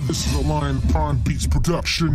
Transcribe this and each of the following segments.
This is a Lion Pond Beats production.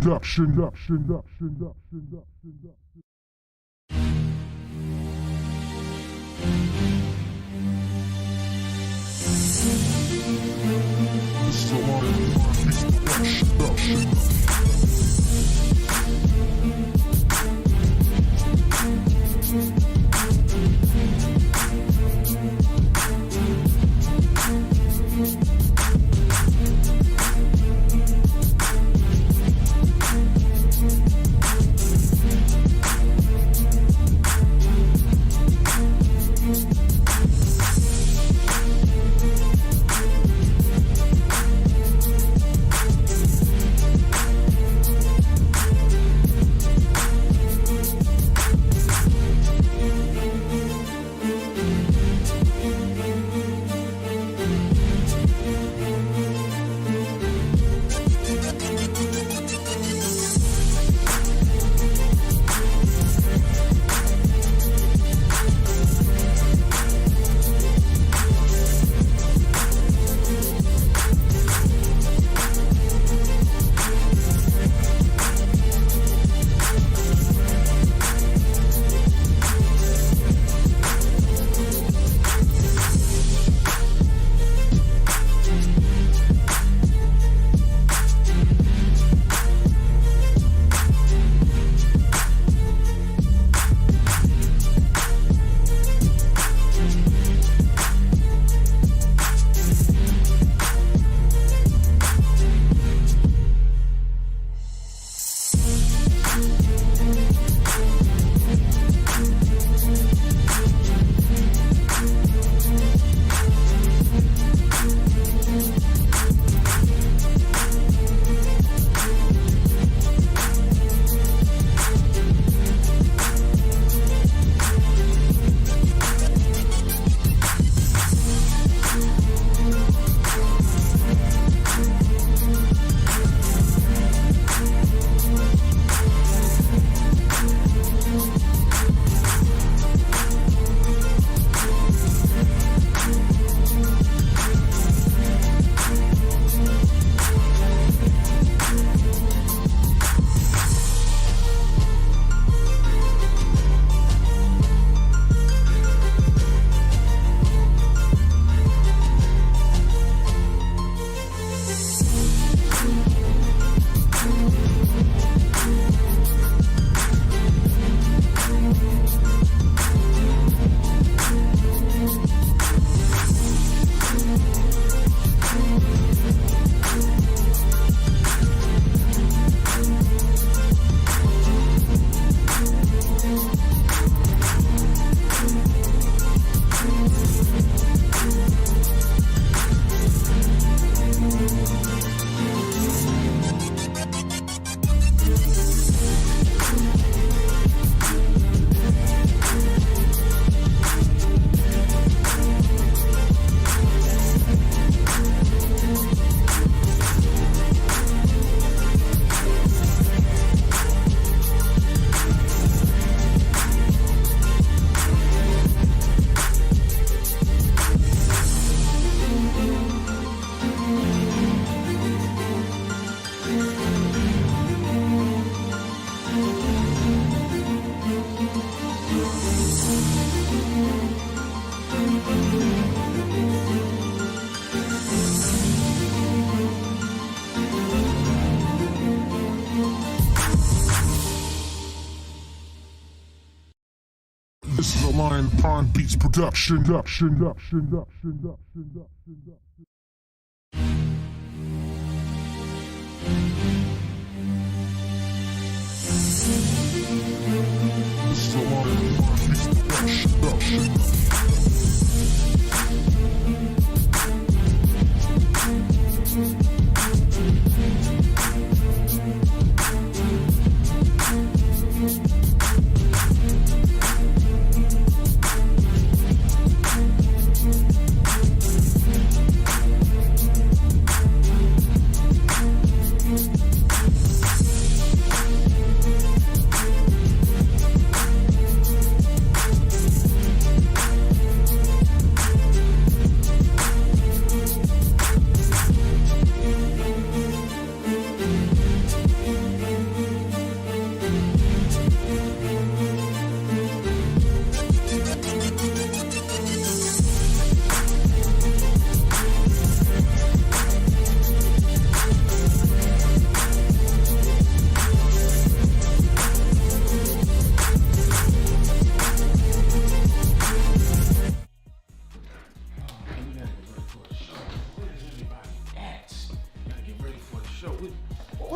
This is a Lion Pond Beats production. This is a Lion Pond Beats production. This is a Lion Pond Beats production.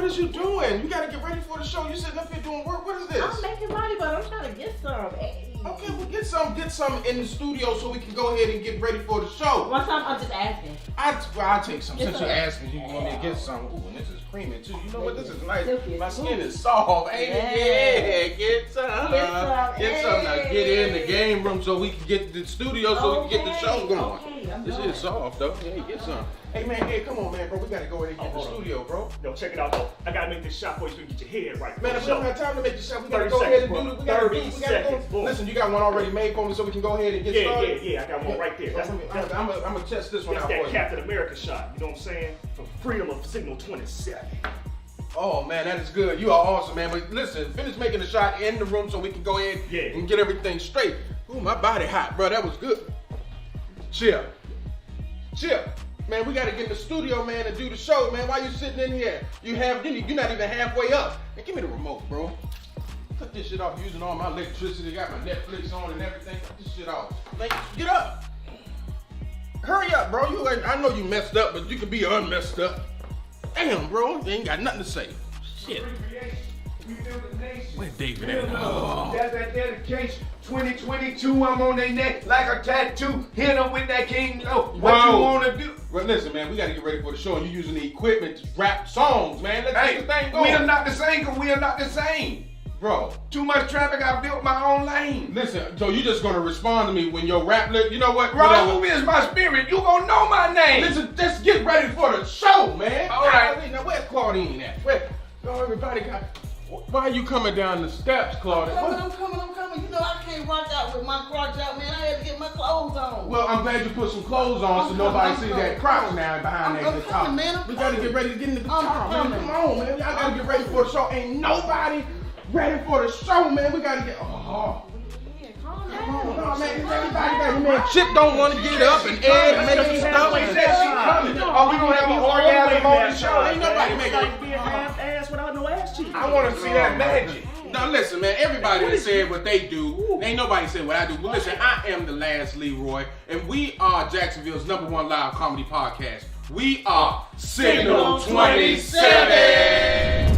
What is you doing? You gotta get ready for the show. You sitting up here doing work. What is this? I'm making money, but I'm trying to get some. Hey. Okay, well get some in the studio so we can go ahead and get ready for the show. One time I'm just asking. I'll take some. Since you asked me, you want me to Yeah. get some. Ooh, and this is creamy too. You know what? This is nice. Silky. My skin is soft. Ain't it? Yeah, get some. Get some. Now get in the game room so we can get the studio so we can get the show going. Okay, This is soft though. Hey, get some. Hey man, hey, come on man, bro. We gotta go ahead and get the studio, bro. Yo, check it out though. I gotta make this shot for you so you can get your head right. Man, if we don't have time to make the shot, we gotta 30 go ahead and seconds, do it. bro. We gotta 30 seconds, go. boom. Listen, you got one already made for me so we can go ahead and get started? Yeah, I got one right there. That's I'm gonna test this one that's out that for you. Captain America shot. You know what I'm saying? For freedom of Signal 27. Oh man, that is good. You are awesome, man. But listen, finish making the shot in the room so we can go ahead and get everything straight. Ooh, my body hot, bro. That was good. Chill. Man, we gotta get in the studio, man, and do the show, man. Why you sitting in here? You're not even halfway up. Man, give me the remote, bro. Cut this shit off using all my electricity. Got my Netflix on and everything. Cut this shit off. Man, get up. Hurry up, bro. I know you messed up, but you can be unmessed up. Damn, bro. You ain't got nothing to say. Shit. Where David at? Oh. That's that dedication. 2022, I'm on their neck like a tattoo. Hit them with that King Low. What you wanna do? Well, listen, man, we gotta get ready for the show, and you're using the equipment to rap songs, man. Let's get the thing going. We are not the same, cause we are not the same. Bro. Too much traffic, I built my own lane. Listen, so you just gonna respond to me when your rap you know what? Raul is my spirit. You gonna know my name. Listen, just get ready for the show, man. All right. Now, where's Claudine at? Everybody got... Why are you coming down the steps, Claudine? I'm coming. You know I can't rock out with my crotch out, man. I had to get my clothes on. Well, I'm glad you put some clothes on so nobody see that crotch now behind that guitar. Coming, man. We gotta get ready to get in the guitar, man. Come on, man. Y'all gotta get ready for the show. Ain't nobody ready for the show, man. We gotta get... Oh. Come on, man. Everybody, man. Chip don't want to get up and Ed making stuff. He said she coming. Are we gonna have an orgasm on the show? Ain't nobody making Like being half ass without no ass cheeks. I wanna see that magic. Now listen, man, everybody that said what they do, ain't nobody said what I do. But listen, I am the last Leroy, and we are Jacksonville's #1 live comedy podcast. We are Signal 27.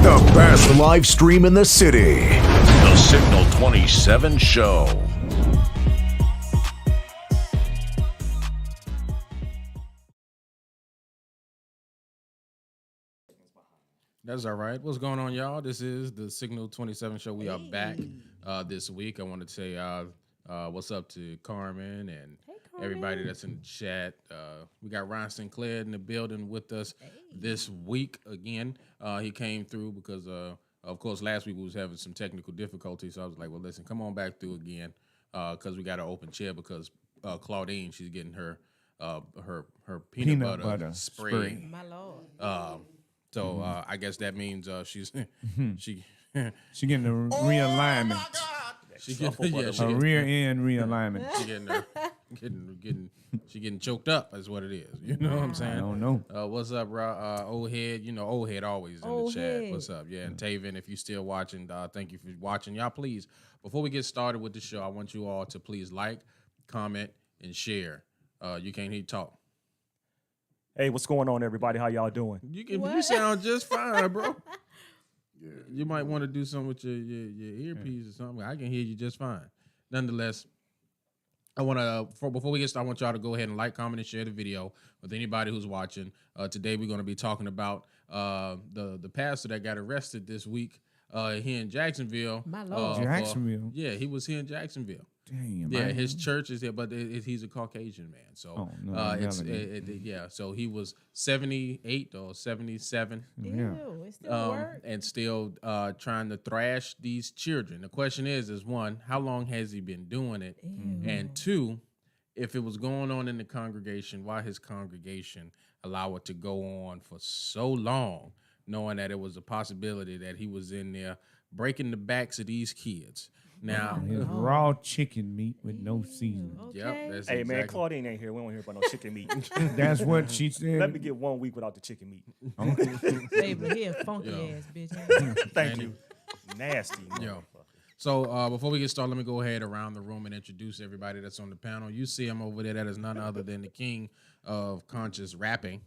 The best live stream in the city. The Signal 27 Show. That's all right. What's going on, y'all? This is the Signal 27 Show. We are back this week. I want to say what's up to Carmen and everybody that's in the chat. We got Ryan Sinclair in the building with us this week again. He came through because, of course, last week we was having some technical difficulties. So I was like, well, listen, come on back through again because we got an open chair because Claudine, she's getting her peanut butter spray. My Lord. So I guess that means she's she getting the realignment. she getting A rear end realignment. she getting choked up is what it is. You know what I'm saying? I don't know. What's up, bro? Old head, you know, old head always in Old the chat. head. What's up? Yeah, and Taven, if you're still watching, thank you for watching. Y'all, please, before we get started with the show, I want you all to please like, comment, and share. You can't hear talk. Hey, what's going on, everybody? How y'all doing? You sound just fine, bro. You might want to do something with your earpiece or something. I can hear you just fine. Nonetheless, I want to before we get started, I want y'all to go ahead and like, comment, and share the video with anybody who's watching. Today we're going to be talking about the pastor that got arrested this week here in Jacksonville. My Lord. Jacksonville? Yeah, he was here in Jacksonville. Damn. Yeah, his church is here, but he's a Caucasian man. So, so he was 78 or 77. Ew, it still works. And still trying to thrash these children. The question is one, how long has he been doing it? And two, if it was going on in the congregation, why his congregation allow it to go on for so long, knowing that it was a possibility that he was in there breaking the backs of these kids. Now, His raw chicken meat with no seasoning. Okay. yep, that's Hey, man, exactly. Claudine ain't here. We don't hear about no chicken meat. That's what she said. Let me get 1 week without the chicken meat. Baby, he a funky Yo. ass bitch. Thank you. Nasty. Yo. So before we get started, let me go ahead around the room and introduce everybody that's on the panel. You see him over there. That is none other than the king of conscious rapping.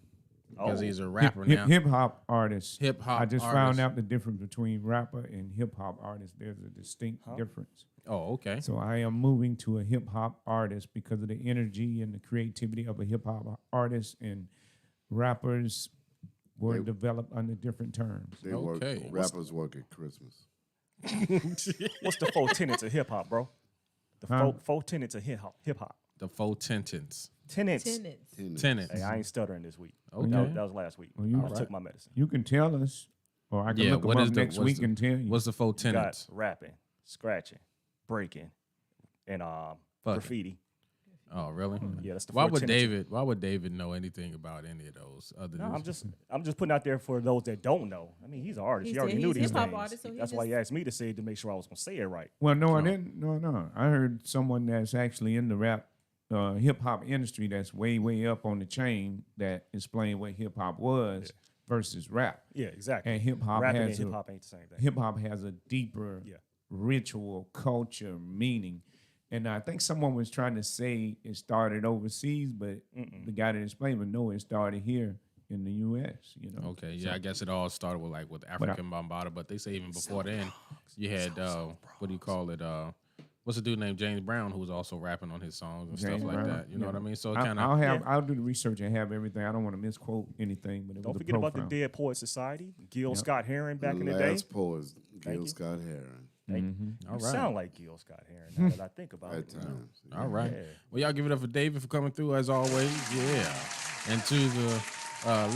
because he's a rapper now. Hip hop artist. Hip hop I just artist. found out the difference between rapper and hip hop artist. There's a distinct difference. Oh, okay. So I am moving to a hip hop artist because of the energy and the creativity of a hip hop artist, and rappers were developed under different terms. They work. Okay. Rappers work at Christmas. What's the 4 tenets of hip hop, bro? The four tenets of hip hop. The 4 tenants. Tenets. Tenants. Hey, I ain't stuttering this week. Okay. That was last week. Well, I took my medicine. You can tell us, or I can look them up next week and tell you. What's the 4 You got tenants? rapping, scratching, breaking, and graffiti. Oh, really? Yeah, that's the Why 4 would tenets. Why would David know anything about any of those? Other No, than I'm just putting out there for those that don't know. I mean, he's an artist. He He already said knew he's these hip-hop things. artist, so he That's why just- he asked me to say it to make sure I was gonna say it right. Well, no, I didn't. No. I heard someone that's actually in the rap hip hop industry that's way up on the chain that explained what hip hop was versus rap. Yeah, exactly. And hip hop Rapping and has hip hop ain't the same thing. hip hop has a deeper ritual, culture, meaning. And I think someone was trying to say it started overseas, but the guy that explained, but no, it started here in the U.S. You know. Okay, yeah, I guess it all started with African Bambaataa, but they say even before then, you had what do you call it? What's a dude named James Brown who was also rapping on his songs and James stuff like Brown, that. You know what I mean? So it I- kind I'll do the research and have everything. I don't want to misquote anything, but it Don't was forget a about the profile. Dead Poet Society. Gil Scott Heron back in the The day. last poet, Thank Gil you. Scott Heron. All You right. sound like Gil Scott Heron now that I think about At it. times. All right. Yeah. Well, y'all give it up for David for coming through as always. Yeah. And to the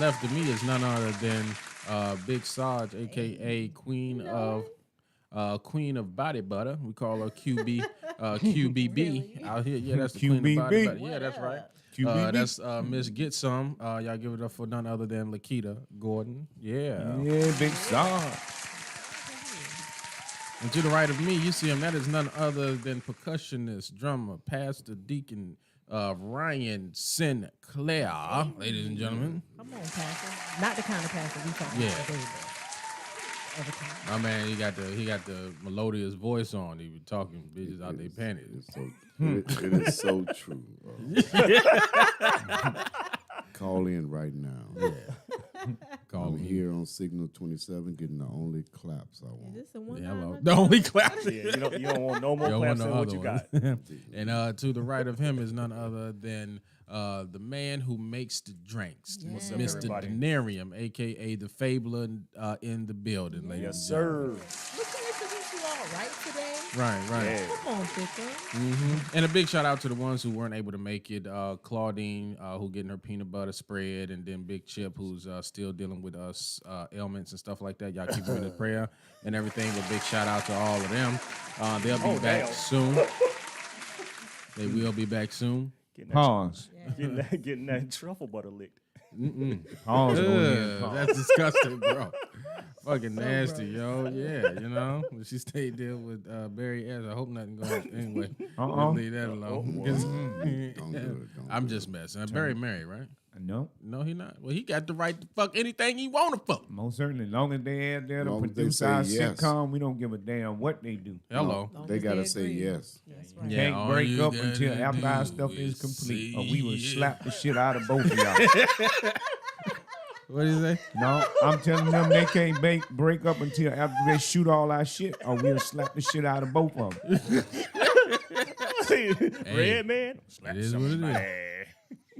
left of me is none other than Big Sarge, aka Queen of Body Butter. We call her QB QBB out here. Yeah, that's the Queen of Body QBB. Butter. Yeah, that's right. QBB. That's Miss Get Some. Y'all give it up for none other than Lakita Gordon. Yeah. Yeah, big song. And to the right of me, you see him. That is none other than percussionist, drummer, pastor, deacon, Ryan Sinclair, ladies and gentlemen. Come on, Pastor. Not the kind of pastor we talking Yeah. about today, but other kind. My man, he got the melodious voice on. He was talking bitches out their panties. It is so true. Call in right now. Call I'm me. here on Signal 27 getting the only claps I Is want. this a one? Yeah, hello. The only clap. Yeah, you don't want no more You don't want claps no than what other you one. got. And to the right of him is none other than the man who makes the drinks, What's up, Mr. everybody? Denarium, aka the Fabler, in the building, ladies. Yes, and gentlemen. sir. Look at introduce you all right today. Right. Yeah. Come on, Victor. And a big shout out to the ones who weren't able to make it. Claudine, who getting her peanut butter spread, and then Big Chip, who's still dealing with us ailments and stuff like that. Y'all keep them in prayer and everything. But big shout out to all of them. They'll be back damn. soon. They will be back soon. Pause. Getting that truffle butter licked. Pause. Go ahead. Ugh, Pause. that's disgusting, bro. Fucking nasty, yo. Yeah, you know. She stayed there with Barry S. I hope nothing goes anyway. We'll leave that alone. Don't do it. I'm just messing. Barry married, right? No, No, he not. Well, he got the right to fuck anything he want to fuck. most certainly. As long as they add there to Long as they produce say our yes. sitcom, we don't give a damn what they do. Hello. Long They as gotta they say agree. yes. That's right. Yeah, Can't all break you up until gotta after our do stuff is complete, or we will say slap the shit out of both of y'all. What do you say? No, I'm telling them they can't break up until after they shoot all our shit, or we'll slap the shit out of both of them. Red man. It is what it is.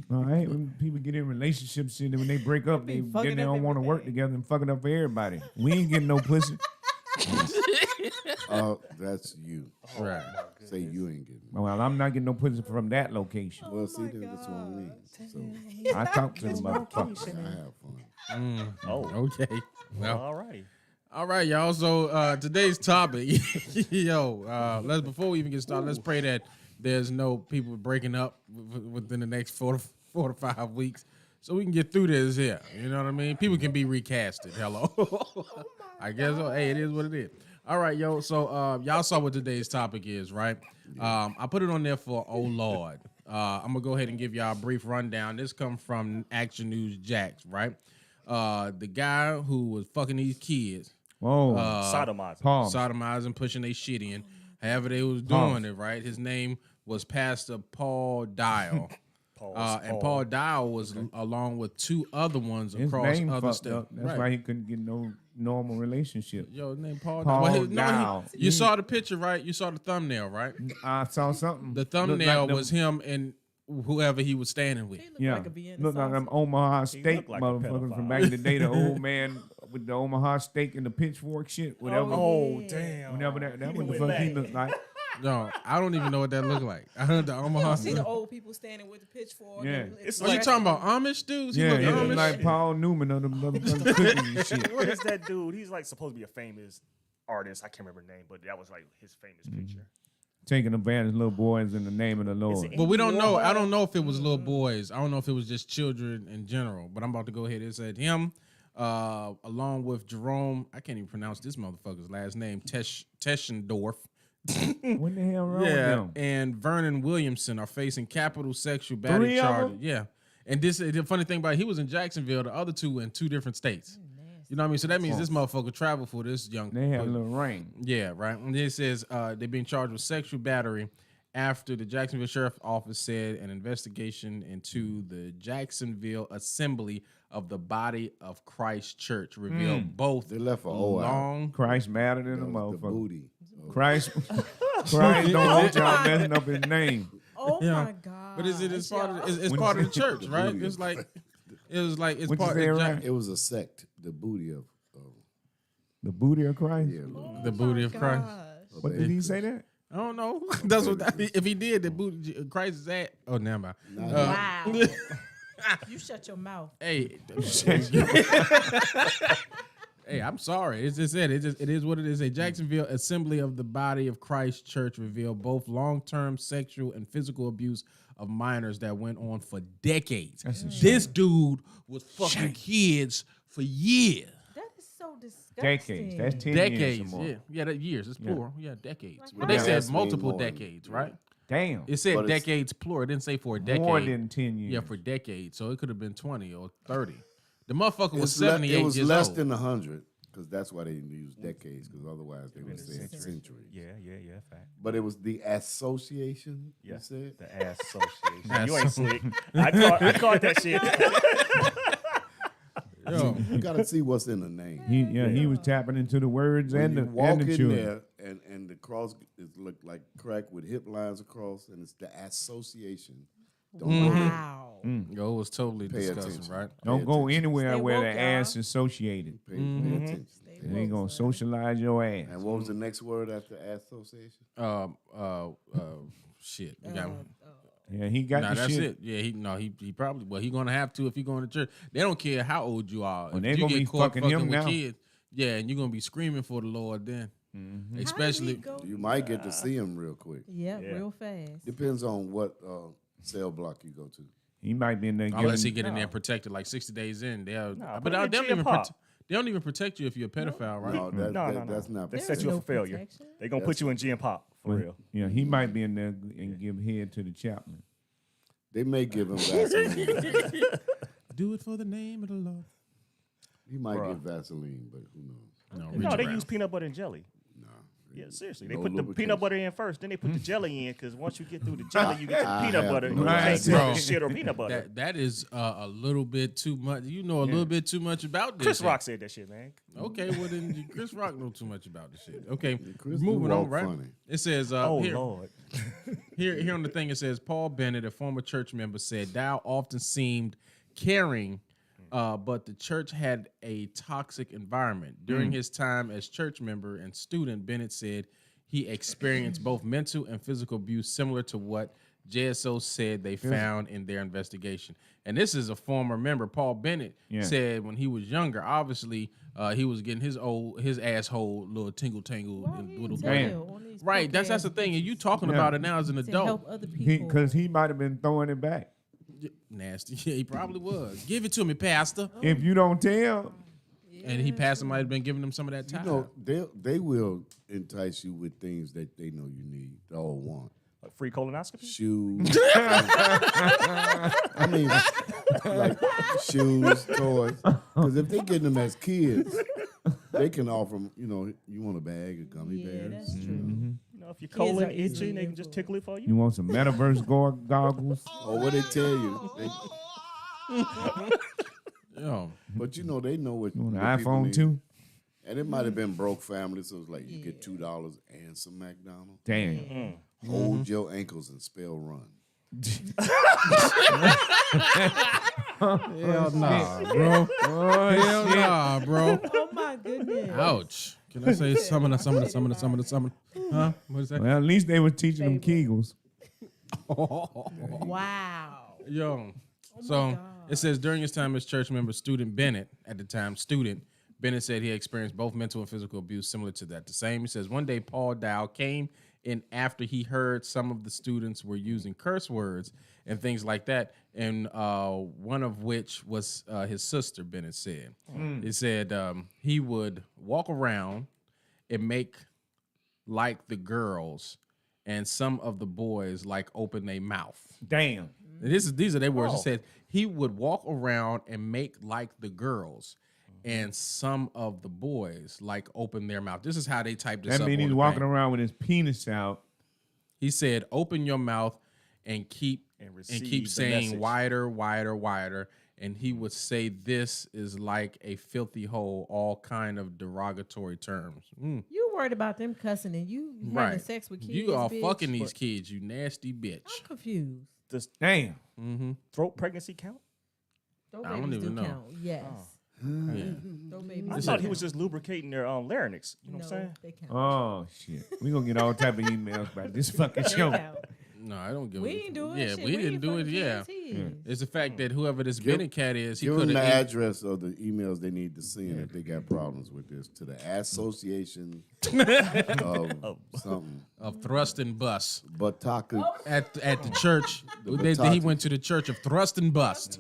All right, when people get in relationships, and when they break up, Be they fucking then they up don't want to work everything. together and fuck it up for everybody. We ain't getting no pussy. That's you. Right. Say you ain't getting it. Well, I'm not getting no pussy from that location. Well, see, that's what I mean. So I talk to the motherfuckers. I have fun. Oh, Okay. Well, all right. all right, y'all. So today's topic, let's before we even get started, let's pray that there's no people breaking up within the next 4 to 5 weeks, so we can get through this here. You know what I mean? People can be recasted. Hello. I guess so. Hey, it is what it is. All right, yo. So y'all saw what today's topic is, right? I put it on there for oh Lord. I'm gonna go ahead and give y'all a brief rundown. This comes from Action News Jax, right? The guy who was fucking these kids, Whoa. Sodomizing. Pause. sodomizing, pushing their shit in. However they was doing it, right? His name was Pastor Paul Dial. And Paul Dow was along with 2 other ones His across name other fucked states. up. That's why he couldn't get no normal relationship. Yo, his name Paul Paul Dow. Dow. You saw the picture, right? You saw the thumbnail, right? I saw something. The Looked thumbnail like was him and whoever he was standing with. He look Yeah, like a Vienna look like sausage. them Omaha He steak looked like a motherfuckers from pedophile. back in the day. The old man with the Omaha steak and the pitchfork shit, whatever. Oh, Yeah. damn. Whenever that He what the went fuck he back. looked like. No, I don't even know what that looked like. I heard the Omaha. See the old people standing with the pitchfork. Yeah. and It's What you talking about? Amish dudes? He Yeah, look he looked Amish. like Paul Newman of the motherfucking cookies and shit. What is that dude? He's like supposed to be a famous artist. I can't remember the name, but that was like his famous picture. Taking advantage of little boys in the name of the Lord. it- But we don't know. I Warhol. don't know if it was little boys. I don't know if it was just children in general. But I'm about to go ahead. It said him, along with Jerome. I can't even pronounce this motherfucker's last name. Teschendorf. What the hell wrong with Yeah, them? and Vernon Williamson are facing capital sexual battery 3 of charges. them? Yeah, and this the funny thing about it, he was in Jacksonville. The other 2 in 2 different states. You know what I mean? So that means this motherfucker traveled for this young. They had a little ring. Yeah, right. And it says they're being charged with sexual battery after the Jacksonville Sheriff's Office said an investigation into the Jacksonville Assembly of the Body of Christ Church revealed both They left a hole out. long. Christ mattered than a The motherfucker. booty. Christ don't want y'all messing up his name. Oh Yeah. my God. But it's part of it's What part is of the church, right? booty. It's like it's What you part say, of Ryan? It was a sect. The booty of The booty of Christ. yeah. the booty of Christ. Gosh. What did he say that? I don't know. That's what if he did, the booty Christ is at. Oh, never mind. Wow. You shut your mouth. Hey, hey, I'm sorry. It's just it. It is what it is. A Jacksonville Assembly of the Body of Christ Church revealed both long-term sexual and physical abuse of minors that went on for decades. This dude was fucking kids for years. That is so disgusting. Decades. That's 10 years Decades. or more. Yeah, that years. It's plural. Yeah, decades. Like But they how? said That's multiple more than- decades, right? Damn. It said But it's- decades plural. It didn't say for a decade. More than 10 years. Yeah, for decades. So it could have been 20 or 30. The motherfucker was It's le- 78 it was years less old. than 100 because that's why they use decades because otherwise they would say centuries. Yeah, fact. But it was the association. Yeah. You said. The ass association. You ain't slick. I caught that shit. Yo, You got to see what's in the name. He was tapping into the words When and you the walk and the in children. there and the cross is look like crack with hip lines across, and it's the association. Don't Wow. yo, it was totally Pay disgusting, attention. right? Don't go anywhere Stay where woke, the y'all. ass is associated. pay attention. They ain't gonna socialize your ass. And what was the next word after association? Shit. You got Yeah, he got Nah, the that's shit. it. Yeah, he probably. Well, he gonna have to if he going to church. They don't care how old you are. Well, If they you gonna get be caught fucking him with now. kids, yeah, and you're gonna be screaming for the Lord then. Mm-hmm. Especially, You might get to see him real quick. Yeah, Yeah. real fast. Depends on what cell block you go to. He might be in there unless he giving. get in there protected like 60 days in. They'll, Nah, but put him in they don't jail, even Pop. they don't even protect you if you're a pedophile, right? No, No. that's not. They There's set you no up for failure. protection. They gonna put you in gym pop for real. Yeah, he might be in there and give head to the chaplain. They may give him Vaseline. Do it for the name of the Lord. He might Bruh. get Vaseline, but who knows? No, No, they around. use peanut butter and jelly. Nah. Yeah, seriously. They No put the lubrication. peanut butter in first, then they put the jelly in, because once you get through the jelly, you get to the I peanut have butter. no You can't idea. tell the Bro. shit or peanut butter. That is a little bit too much. You know a little bit too much about this. Chris shit. Rock said that shit, man. Okay, well then Chris Rock know too much about this shit. Okay, Chris moving do on, walk right? funny. It says Oh, here, Lord. here on the thing it says Paul Bennett, a former church member, said Dow often seemed caring, but the church had a toxic environment. During his time as church member and student, Bennett said he experienced both mental and physical abuse similar to what JSO said they found in their investigation. And this is a former member. Paul Bennett said when he was younger, obviously he was getting his asshole little tingle tangle Why and he little didn't bit. tell on these Right, that's the podcast thing. And you bitches talking about it now as an to adult. help other people. Because he might have been throwing it back. Nasty. Yeah, he probably was. Give it to me, Pastor. If you don't tell, And he passed might have been giving him some of that You time. know, they will entice you with things that they know you need or want. Like free colonoscopy? Shoes. I mean, like shoes, toys. Because if they're getting them as kids, they can offer them, you know, you want a bag of gummy Yeah, bears. that's true. You know. if your Kids colon are easily itching, they can just tickle it for You you. want some metaverse goggles? Or what they tell you. Yo, But you know, they know what, You want an what people iPhone need. too? And it might have been broke family, so it's like you get $2 and some McDonald's. Damn. Hold your ankles and spell run. hell nah, bro. Hell nah, bro. Oh my goodness. Ouch. Can I say some of the? Huh? What is that? Well, at least they were teaching them Kegels. Wow. Yo. Oh So it says during his time as church member, student Bennett, at the time, Bennett said he experienced both mental and physical abuse similar to that. The same, he says, one day Paul Dow came in after he heard some of the students were using curse words and things like that, and one of which was his sister, Bennett said. He said he would walk around and make like the girls and some of the boys like open their mouth. Damn. These are their words. He said he would walk around and make like the girls and some of the boys like open their mouth. This is how they typed this That up. means on he's the walking thing. around with his penis out. He said, "Open your mouth and keep receive the saying message. wider, wider, wider." And he would say, "This is like a filthy hole." All kind of derogatory terms. You worried about them cussing and you having Right. sex with kids. You are bitch. fucking these kids, you nasty bitch. I'm confused. Does Damn. throat pregnancy count? Throw I don't babies even do know. count. Yes. Yeah. Throw babies. I do thought he count. was just lubricating their larynx. You know what I'm saying? They count. Oh, shit. We going to get all type of emails about this fucking They show. count. No, I don't give We a ain't do it. Yeah, Shit, we didn't ain't do it. fucking Yeah. kids. It's the fact that whoever this Bennett cat is, he Give could them the have. address of the emails they need to send if they got problems with this to the Association of something. Of thrust and bust Bataka. at the church. He Bataki. went to the church of thrust and bust.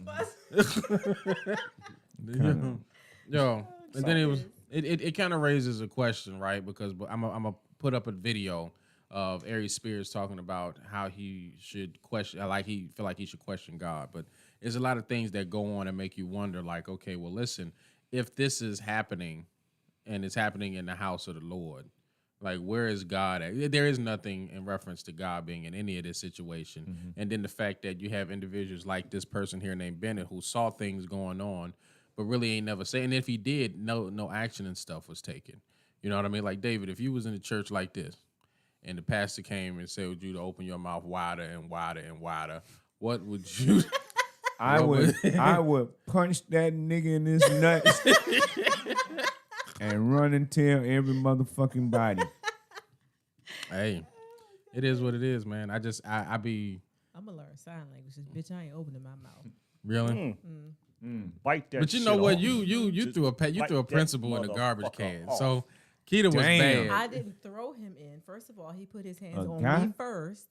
Yo, and then it kind of raises a question, right? Because I'm gonna put up a video of Aries Spears talking about how he should question, he feel like he should question God, but there's a lot of things that go on and make you wonder, like, okay, well, listen, if this is happening and it's happening in the house of the Lord, like, where is God at? There is nothing in reference to God being in any of this situation. And then the fact that you have individuals like this person here named Bennett who saw things going on, but really ain't never saying. And if he did, no action and stuff was taken. You know what I mean? Like, David, if you was in a church like this and the pastor came and said you to open your mouth wider and wider and wider, what would you... I would punch that nigga in his nuts and run and tell every motherfucking body. Hey, it is what it is, man. I be... I'm gonna learn sign language. Bitch, I ain't opening my mouth. Really? Bite that But you shit know what? off. You Just threw a bite that principal in a garbage motherfucker can. off. So Keita was Damn. bad. I didn't throw him in. First of all, he put his hands A on guy? me first,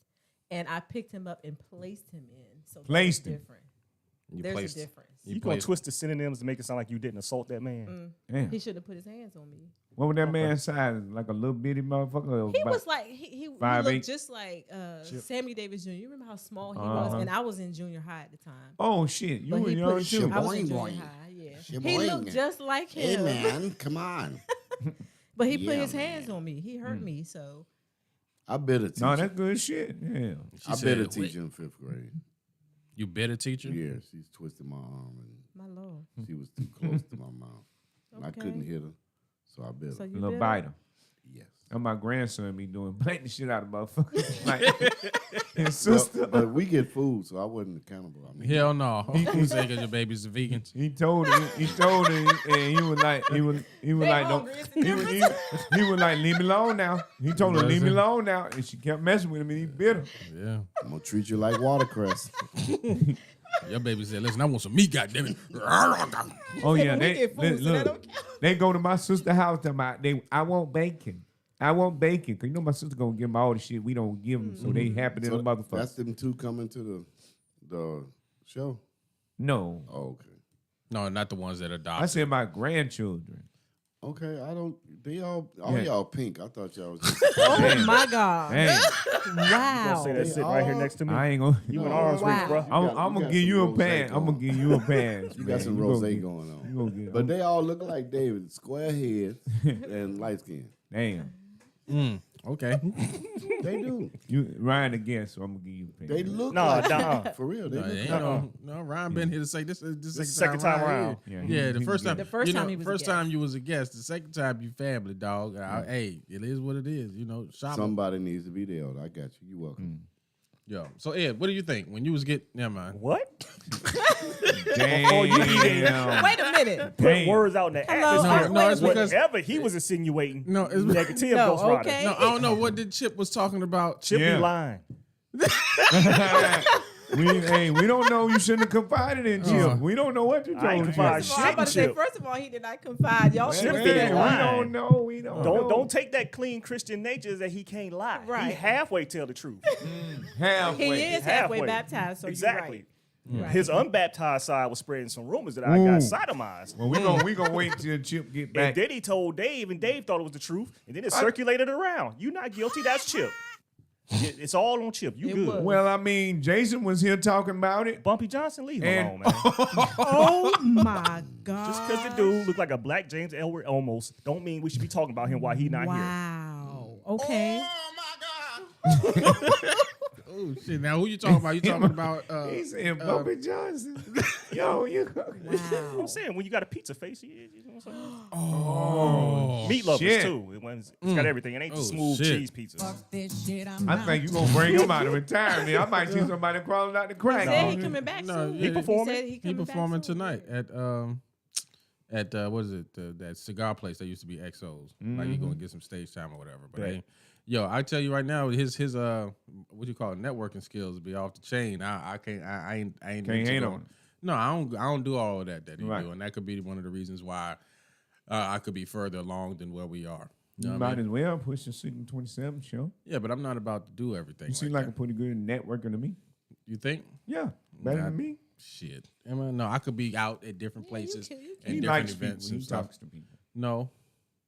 and I picked him up and placed him in. So Placed that's him. different. You There's placed- a difference. You gonna twist the synonyms to make it sound like you didn't assault that man? Damn. He should have put his hands on me. What was that man's size? Like a little bitty motherfucker? Or He about- was like he 5'8"? looked just like Sammy Davis Jr. You remember how small he was? Uh-huh. And I was in junior high at the time. Oh, shit. You But were he young, put, too. I was in Boing, junior boing. high, yeah. He Shaboing. looked just like Hey, him. man, come on. But he put Yeah, his hands man. on me. He hurt me, so I better teach No, him. that's good shit. Yeah. She I said, better teach in 5th grade. You better teacher? Yeah, she's twisted my arm my lord. and she was too close to my mouth. And I Okay. couldn't hit her, so I bit So her. you Little did it? biter. Yes. And my grandson be doing biting the shit out of motherfuckers. Like his sister. But we get food, so I wasn't accountable. I mean, Hell no. Who said your baby's a vegan? He told her, and he was like, he was like, no, hungry, it's a he was like, leave me alone now. He told her, leave me alone now, and she kept messing with him, and he bit her. Yeah. I'm gonna treat you like watercress. Your baby said, listen, I want some meat, goddammit. Oh yeah, we they get food, so that look, don't count. they go to my sister's house. Talking about I want bacon. I want bacon, cause you know my sister gonna give them all the shit we don't give them, so they happy to the So motherfucker. that's them two coming to the show. No, Oh, okay. No, not the ones that I adopt. said my grandchildren. Okay, I don't. They all Yeah. y'all pink. I thought y'all was. Just, Oh my God. Hey, Wow. Say that sit right here next to me. I ain't gonna. You in arms Wow. reach, bro. I'm got gonna some give you a rosé pass. I'm gonna going. give you a pass. You got some rose going on. You gonna get. But they all look like David, square head and light skin. Damn. Okay. They do. You Ryan again, so I'm gonna give you a They opinion. look No, like nah. that. For real. They No, look ain't like no, Ryan been here to say this is the second time around. Yeah, Yeah, the he first was time. good. The first you time know, he was a first guest. time you was a guest. The second time you family, dog. Hey, it is what it is. You know, shop. Somebody needs to be there. I got you. You welcome. Yo, so Ed, what do you think when you was never mind. What? Damn. Wait a minute. Put Damn. words out in the Hello? atmosphere. No, it's because- Whatever he was insinuating. No, it's negative No, Ghost Rider. okay. No, I don't know what did Chip was talking about. Chip Yeah. be lying. we don't know. You shouldn't have confided in Chip. We don't know what you I ain't told confided Chip. Well, I'm about to say, Chip. first of all, he did not confide. Y'all Chip should be have We lying. don't know. We don't know. Don't take that clean Christian nature that he can't lie. Right. He halfway tell the truth. Halfway. He is halfway Halfway. baptized, so Exactly. you're right. His unbaptized side was spreading some rumors that I got sodomized. Well, we gonna wait till Chip get And back. then he told Dave, and Dave thought it was the truth, and then it circulated around. You not guilty, that's Chip. It's all on Chip. You It good. was. Well, I mean, Jason was here talking about it. Bumpy Johnson, leave him And- alone, man. Oh my God. Just because the dude looked like a black James Elwood almost, don't mean we should be talking about him while he not here. Wow. Okay. Oh shit! Now who you talking about? You talking about? He said, Bobby Johnson. Yo, you. Wow. I'm saying, when you got a pizza face, you know what I'm saying? Oh, Meat lovers, shit. too. It's got everything. It ain't the Oh, smooth shit. cheese pizza. I think you gonna bring him out of retirement. I might see somebody crawling out the He crack. said he coming back No, soon. he performing. said he coming back performing soon. tonight at what is it? That cigar place that used to be XO's. Like he gonna get some stage time or whatever. But Right. yo, I tell you right now, his what do you call it? Networking skills be off the chain. I can't. I ain't. Can't into hate going- on him. No, I don't do all of that he Right. do, and that could be one of the reasons why I could be further along than where we are. You know what I might mean? as well push the Signal 27 show. Yeah, but I'm not about to do everything. You seem like like a that. pretty good networker to me. You think? Yeah, better Nah, than me. Shit. No, I could be out at different places you and He different likes people. events He and stuff. talks to people. No.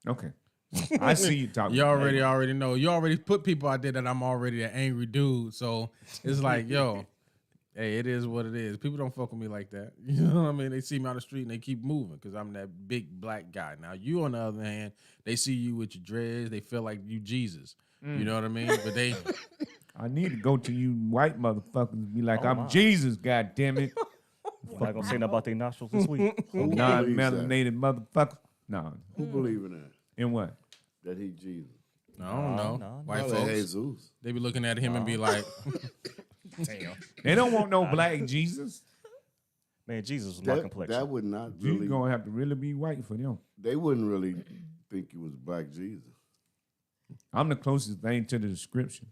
Okay. I see you talking. You to already people. know. You already put people out there that I'm already an angry dude. So it's like, yo, hey, it is what it is. People don't fuck with me like that. You know what I mean? They see me on the street and they keep moving because I'm that big black guy. Now you, on the other hand, they see you with your dreads. They feel like you Jesus. You know what I mean? But they, I need to go to you white motherfuckers and be like, Oh, I'm my. Jesus, goddammit. I'm not going to say nothing about their nostrils this week. Non-melanated motherfucker. No. Who believe in that? In what? That he Jesus. I don't know. no. White Probably folks, Jesus. they be looking at him and be like, Damn. They don't want no black Jesus. Man, Jesus was my complexion. That would not You're really. gonna have to really be white for them. They wouldn't really think he was black Jesus. I'm the closest thing to the description.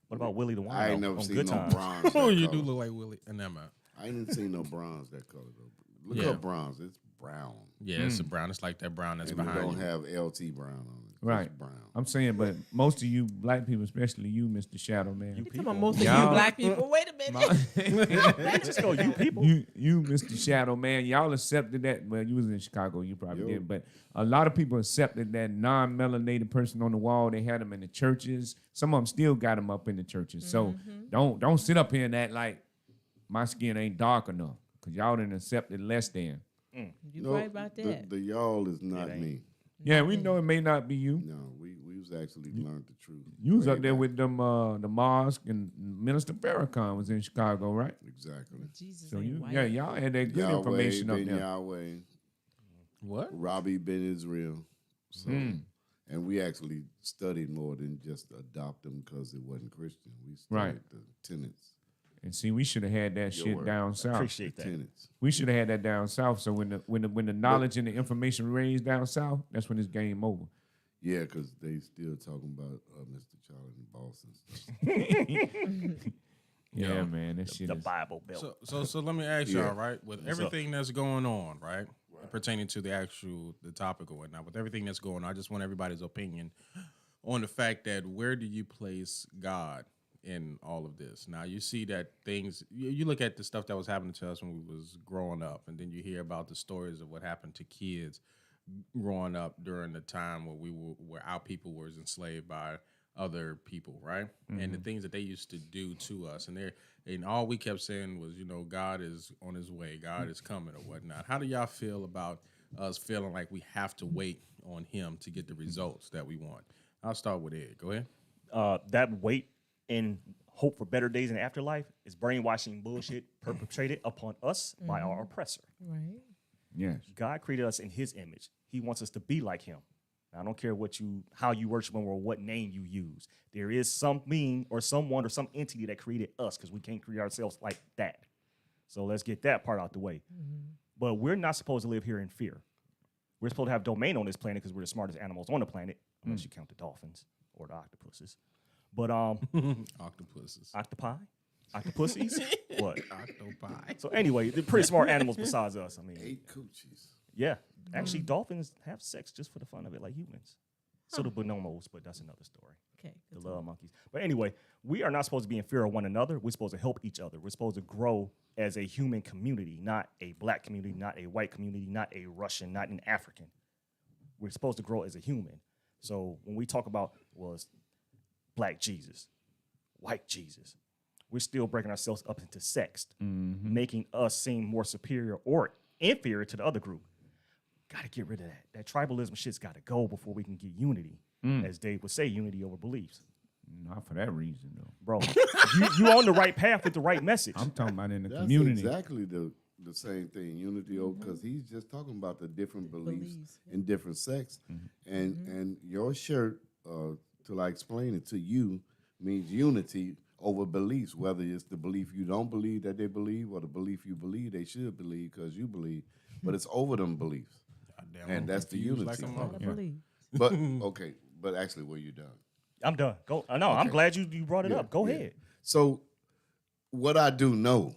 What about Willie the Wino I ain't never on seen Good no Times? bronze. oh, that you color. do look like Willie. And that man. I ain't seen no bronze that color though. Look Yeah. up bronze. It's brown. Yeah, it's a brown. It's like that brown that's And it behind don't you. have LT brown on it. It's Right. brown. I'm saying, but most of you black people, especially you, Mr. Shadow Man, You talking about most of you Y'all- black people? Wait a minute. Just go, you people. you, Mr. Shadow Man, y'all accepted that. Well, you was in Chicago, you probably did, but a lot of people accepted that non-melanated person on the wall. They had them in the churches. Some of them still got them up in the churches. So don't sit up here and act like my skin ain't dark enough, because y'all didn't accept it less than. You right about that. The y'all is not me. Yeah, we know it may not be you. No, we was actually learned the truth. You was way up there back. with them the mosque, and Minister Farrakhan was in Chicago, right? Exactly. Jesus So ain't you, white. yeah, y'all had that good Yahweh, information up Ben there. Yahweh, What? Robbie Ben Israel. So, and we actually studied more than just adopt them because it wasn't Christian. We studied Right. the tenets. And see, we should have had that shit word. down south. Appreciate The that. tenets. We should have had that down south. So when the knowledge and the information raised down south, that's when it's game over. Yeah, because they still talking about Mr. Charlie and Boston. Yeah, man, that shit The is. Bible Belt. So let me ask Yeah. y'all, right? With everything that's going on, right? Pertaining to the topic or whatnot, with everything that's going on, I just want everybody's opinion on the fact that where do you place God in all of this? Now you see that things you look at the stuff that was happening to us when we was growing up, and then you hear about the stories of what happened to kids growing up during the time where our people was enslaved by other people, right? And the things that they used to do to us, and all we kept saying was, God is on his way, God is coming or whatnot. How do y'all feel about us feeling like we have to wait on him to get the results that we want? I'll start with Ed. Go ahead. That weight and hope for better days in the afterlife is brainwashing bullshit perpetrated upon us by our oppressor. Right. Yes. God created us in his image. He wants us to be like him. Now, I don't care how you worship him or what name you use. There is some being or someone or some entity that created us because we can't create ourselves like that. So let's get that part out the way. But we're not supposed to live here in fear. We're supposed to have domain on this planet because we're the smartest animals on the planet, unless you count the dolphins or the octopuses. But Octopuses. octopi, octopussies, what? Octopi. So anyway, they're pretty smart animals besides us. I mean, 8 coochies. yeah, actually, dolphins have sex just for the fun of it, like humans. So do bonobos, but that's another story. Okay. The love monkeys. But anyway, we are not supposed to be in fear of one another. We're supposed to help each other. We're supposed to grow as a human community, not a black community, not a white community, not a Russian, not an African. We're supposed to grow as a human. So when we talk about was black Jesus, white Jesus, we're still breaking ourselves up into sects, making us seem more superior or inferior to the other group. Got to get rid of that. That tribalism shit's got to go before we can get unity. As Dave would say, unity over beliefs. Not for that reason, though. Bro, you on the right path with the right message. I'm talking about in the That's community. exactly the same thing, unity, because he's just talking about the different beliefs in different sects. And your shirt, till I explain it to you, means unity over beliefs, whether it's the belief you don't believe that they believe or the belief you believe they should believe because you believe, but it's over them beliefs. And that's the unity. Like a mother. But, okay, but actually, were you done? I'm done. Go. No, I'm glad you brought it up. Go ahead. So, what I do know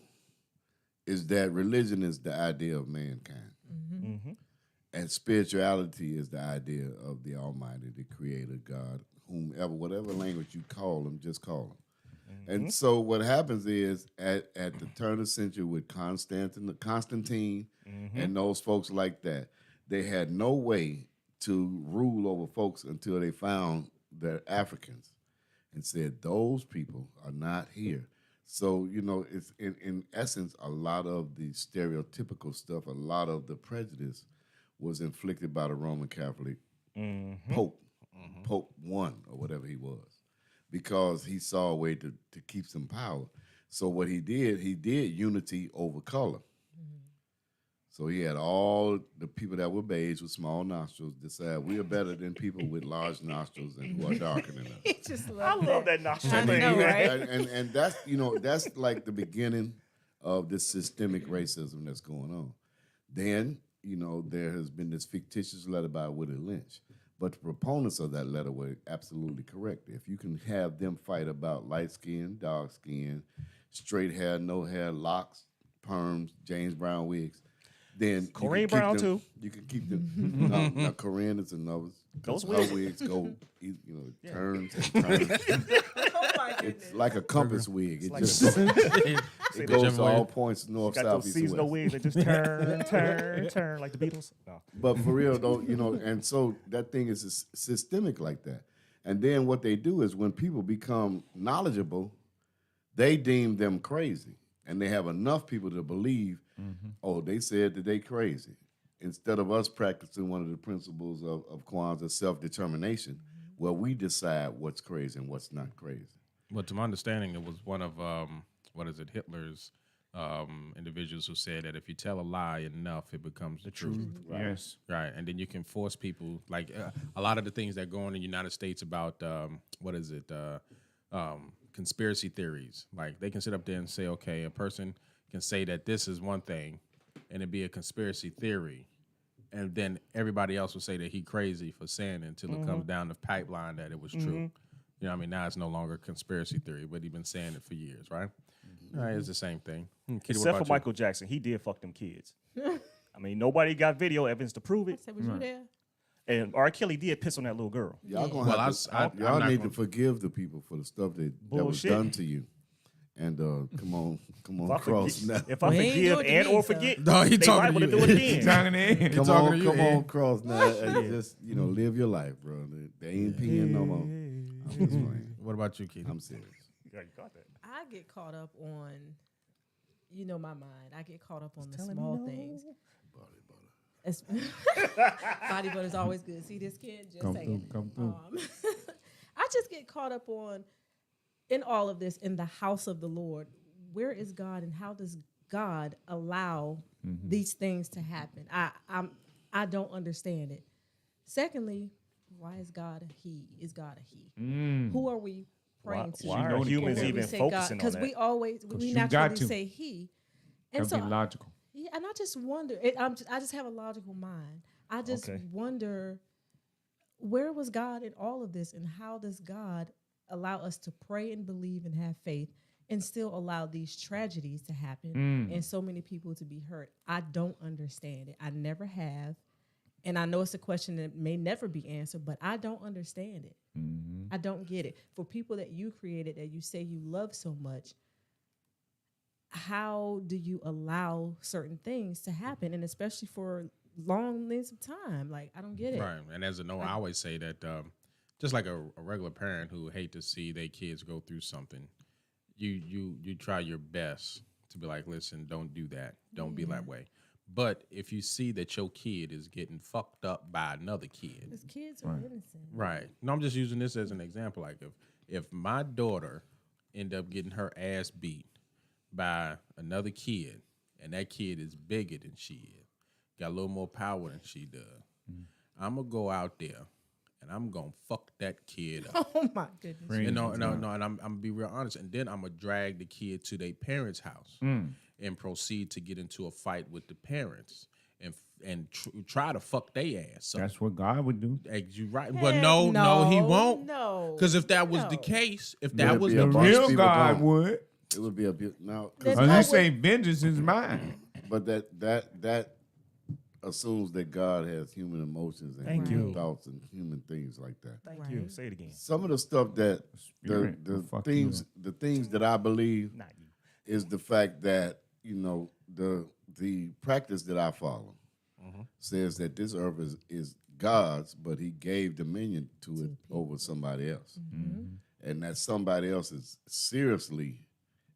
is that religion is the idea of mankind. And spirituality is the idea of the Almighty, the Creator, God, whomever, whatever language you call him, just call him. And so what happens is at the turn of the century with Constantine and those folks like that, they had no way to rule over folks until they found the Africans and said, those people are not here. So, it's in essence, a lot of the stereotypical stuff, a lot of the prejudice was inflicted by the Roman Catholic Pope, Pope I or whatever he was, because he saw a way to keep some power. So what he did unity over color. So he had all the people that were beige with small nostrils decide we are better than people with large nostrils and who are darker than us. I love that nostril I thing. know, right? And that's that's like the beginning of this systemic racism that's going on. Then there has been this fictitious letter by Willie Lynch, but the proponents of that letter were absolutely correct. If you can have them fight about light skin, dark skin, straight hair, no hair, locks, perms, James Brown wigs, then Corinne Brown too. You can keep them. Now Corinne is another. Those her wigs go, turns and turns. Oh my goodness. It's like a compass wig. It like just it goes to all wig. points, north, Got south, those east, and seasonal west. wigs that just turn like the Beatles. No. But for real though, and so that thing is systemic like that. And then what they do is when people become knowledgeable, they deem them crazy. And they have enough people to believe, oh, they said that they crazy. Instead of us practicing one of the principles of Kwanzaa, self-determination, where we decide what's crazy and what's not crazy. Well, to my understanding, it was one of, Hitler's individuals who said that if you tell a lie enough, it becomes the truth. Right. Yes. Right, and then you can force people, like a lot of the things that go on in the United States about, conspiracy theories. Like they can sit up there and say, okay, a person can say that this is one thing and it be a conspiracy theory. And then everybody else will say that he crazy for saying it until it comes down the pipeline that it was true. Now it's no longer a conspiracy theory, but he's been saying it for years, right? Right, it's the same thing. Kitty, Except for Michael Jackson, he did fuck them kids. I mean, nobody got video evidence to prove it. I said, was you there? And R. Kelly did piss on that little girl. Y'all gonna y'all need to forgive the people for the stuff that was done to you. And come on, cross now. If I forgive and or forget, No, he they talking liable to to do you. it again. Come talking to you, on, Ed. cross now, and just live your life, bro. They ain't peeing no more. I'm just playing. What about you, Kitty? I'm serious. Yeah, you got that. I get caught up on, my mind. I get caught up on the small things. Body butter is always good. See this kid? Just saying. Come through. just get caught up on in all of this in the house of the Lord. Where is God, and how does God allow these things to happen? I don't understand it. Secondly, why is God a he? Is God a he? Who are we praying to? Why are humans even focusing on Because that? we naturally say he, and That'd be logical. Yeah, and I just wonder. I just have a logical mind. I just wonder, where was God in all of this, and how does God allow us to pray and believe and have faith, and still allow these tragedies to happen and so many people to be hurt? I don't understand it. I never have. And I know it's a question that may never be answered, but I don't understand it. I don't get it. For people that you created, that you say you love so much, how do you allow certain things to happen? And especially for long lengths of time. Like, I don't get it. Right. And as a no, I always say that just like a regular parent who hate to see their kids go through something, you try your best to be like, listen, don't do that. Don't be that way. But if you see that your kid is getting fucked up by another kid. Because kids are innocent. Right. No, I'm just using this as an example. Like if my daughter end up getting her ass beat by another kid, and that kid is bigger than she is, got a little more power than she does, I'm going to go out there and I'm going to fuck that kid up. Oh, my goodness. And no, and I'm going to be real honest. And then I'm going to drag the kid to their parents' house and proceed to get into a fight with the parents and try to fuck their ass up. That's what God would do. You right. But no, he won't. No. Because if that was the case, if that There'd was be the a bunch Real of people God gone. would. It would be a bit now. Because you say vengeance is mine. But that assumes that God has human emotions and Thank human you. thoughts and human things like that. Thank you. Say it again. Some of the stuff that Spirit will fuck you the things that I believe Not you. is the fact that, you know, the practice that I follow says that this earth is God's, but he gave dominion to it over somebody else. And that somebody else is seriously,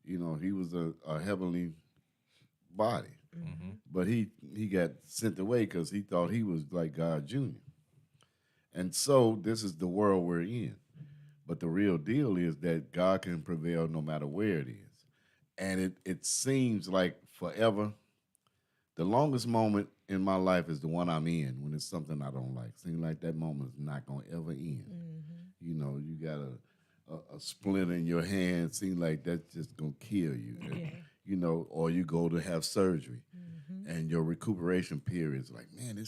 you know, he was a heavenly body. But he got sent away because he thought he was like God Jr. And so this is the world we're in. But the real deal is that God can prevail no matter where it is. And it seems like forever. The longest moment in my life is the one I'm in when it's something I don't like. Seems like that moment is not going to ever end. You know, you got a splinter in your hand. Seems like that's just going to kill you. You know, or you go to have surgery. And your recuperation period is like, man,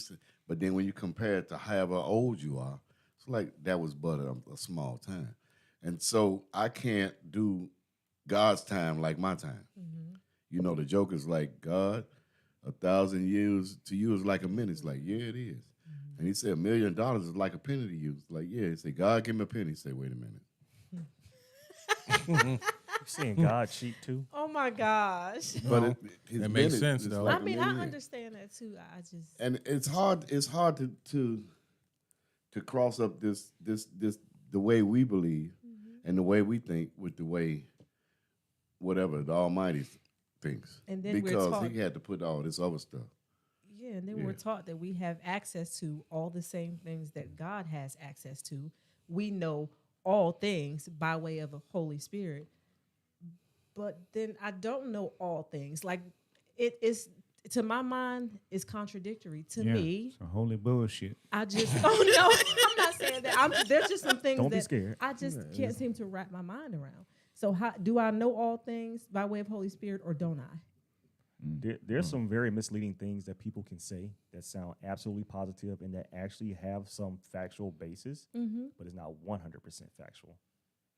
but then when you compare it to however old you are, it's like that was but a small time. And so I can't do God's time like my time. You know, the joke is like, God, 1,000 years to you is like a minute. It's like, yeah, it is. And he said, $1 million is like a penny to you. It's like, yeah. He said, God, give me a penny. He said, wait a minute. You seeing God cheat too? Oh my gosh. But it makes sense, though. I mean, I understand that too. I just and it's hard to cross up this the way we believe and the way we think with the way whatever the Almighty thinks. And then because he had to put all this other stuff. Yeah, and then we're taught that we have access to all the same things that God has access to. We know all things by way of a Holy Spirit. But then I don't know all things. Like, it is, to my mind, is contradictory. To me, it's a holy bullshit. I just don't know. I'm not saying that. There's just some things Don't be that scared. I just can't seem to wrap my mind around. So how do I know all things by way of Holy Spirit, or don't I? There's some very misleading things that people can say that sound absolutely positive and that actually have some factual basis, but it's not 100% factual.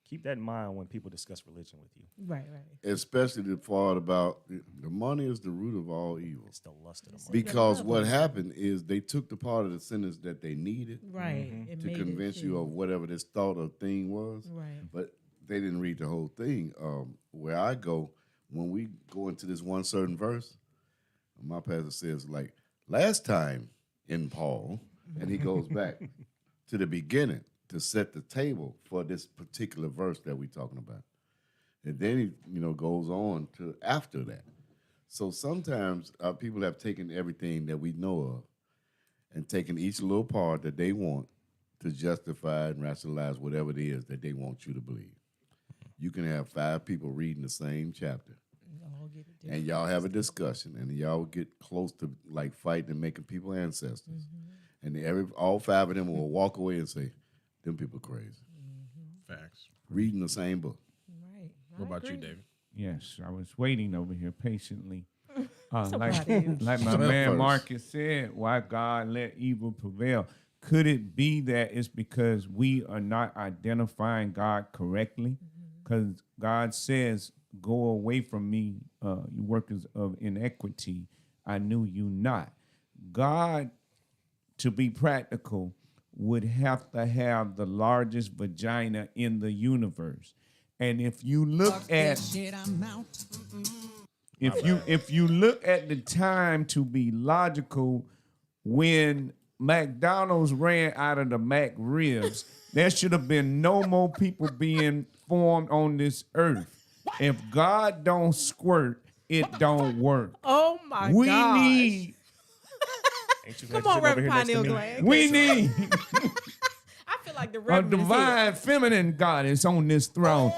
Keep that in mind when people discuss religion with you. Right. Especially the part about the money is the root of all evil. It's the lust of the money. Because what happened is they took the part of the sentence that they needed Right. to convince you of whatever this thought or thing was. Right. But they didn't read the whole thing. Where I go, when we go into this one certain verse, my pastor says, like, last time in Paul, and he goes back to the beginning to set the table for this particular verse that we're talking about. And then he, goes on to after that. So sometimes people have taken everything that we know of and taken each little part that they want to justify and rationalize whatever it is that they want you to believe. You can have 5 people reading the same chapter, and y'all have a discussion, and y'all get close to like fighting and making people ancestors, and all 5 of them will walk away and say, "Them people crazy." Facts. Reading the same book. Right. What about you, David? Yes, I was waiting over here patiently. Like my Smell man first. Marcus said, why God let evil prevail. Could it be that it's because we are not identifying God correctly? Because God says, go away from me, you workers of inequity. I knew you not. God, to be practical, would have to have the largest vagina in the universe. And if you look at if you look at the time to be logical, when McDonald's ran out of the Mac ribs, there should have been no more people being formed on this earth. If God don't squirt, it don't work. Oh my We gosh. need Come on, Reverend Pineal Gland. we need I feel like the a Reverend is here. divine feminine goddess on this throne.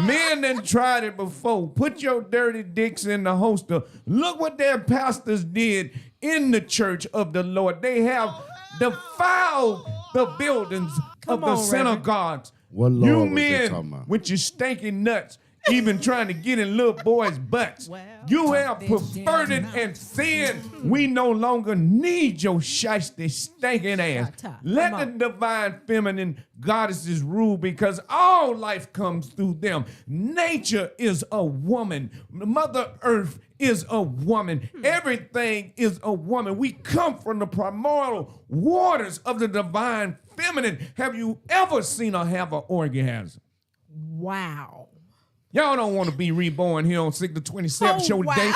Men done tried it before. Put your dirty dicks in the holster. Look what their pastors did in the church of the Lord. They have defiled the buildings of the synagogues. What Lord You was they men talking about? with your stinking nuts, even trying to get in little boys' butts. You have perverted and sinned. We no longer need your shiesty, stinking ass. Let the divine feminine goddesses rule, because all life comes through them. Nature is a woman. Mother Earth is a woman. Everything is a woman. We come from the primordial waters of the divine feminine. Have you ever seen her have an orgasm? Wow. Y'all don't want to be reborn here on Signal 27 show today.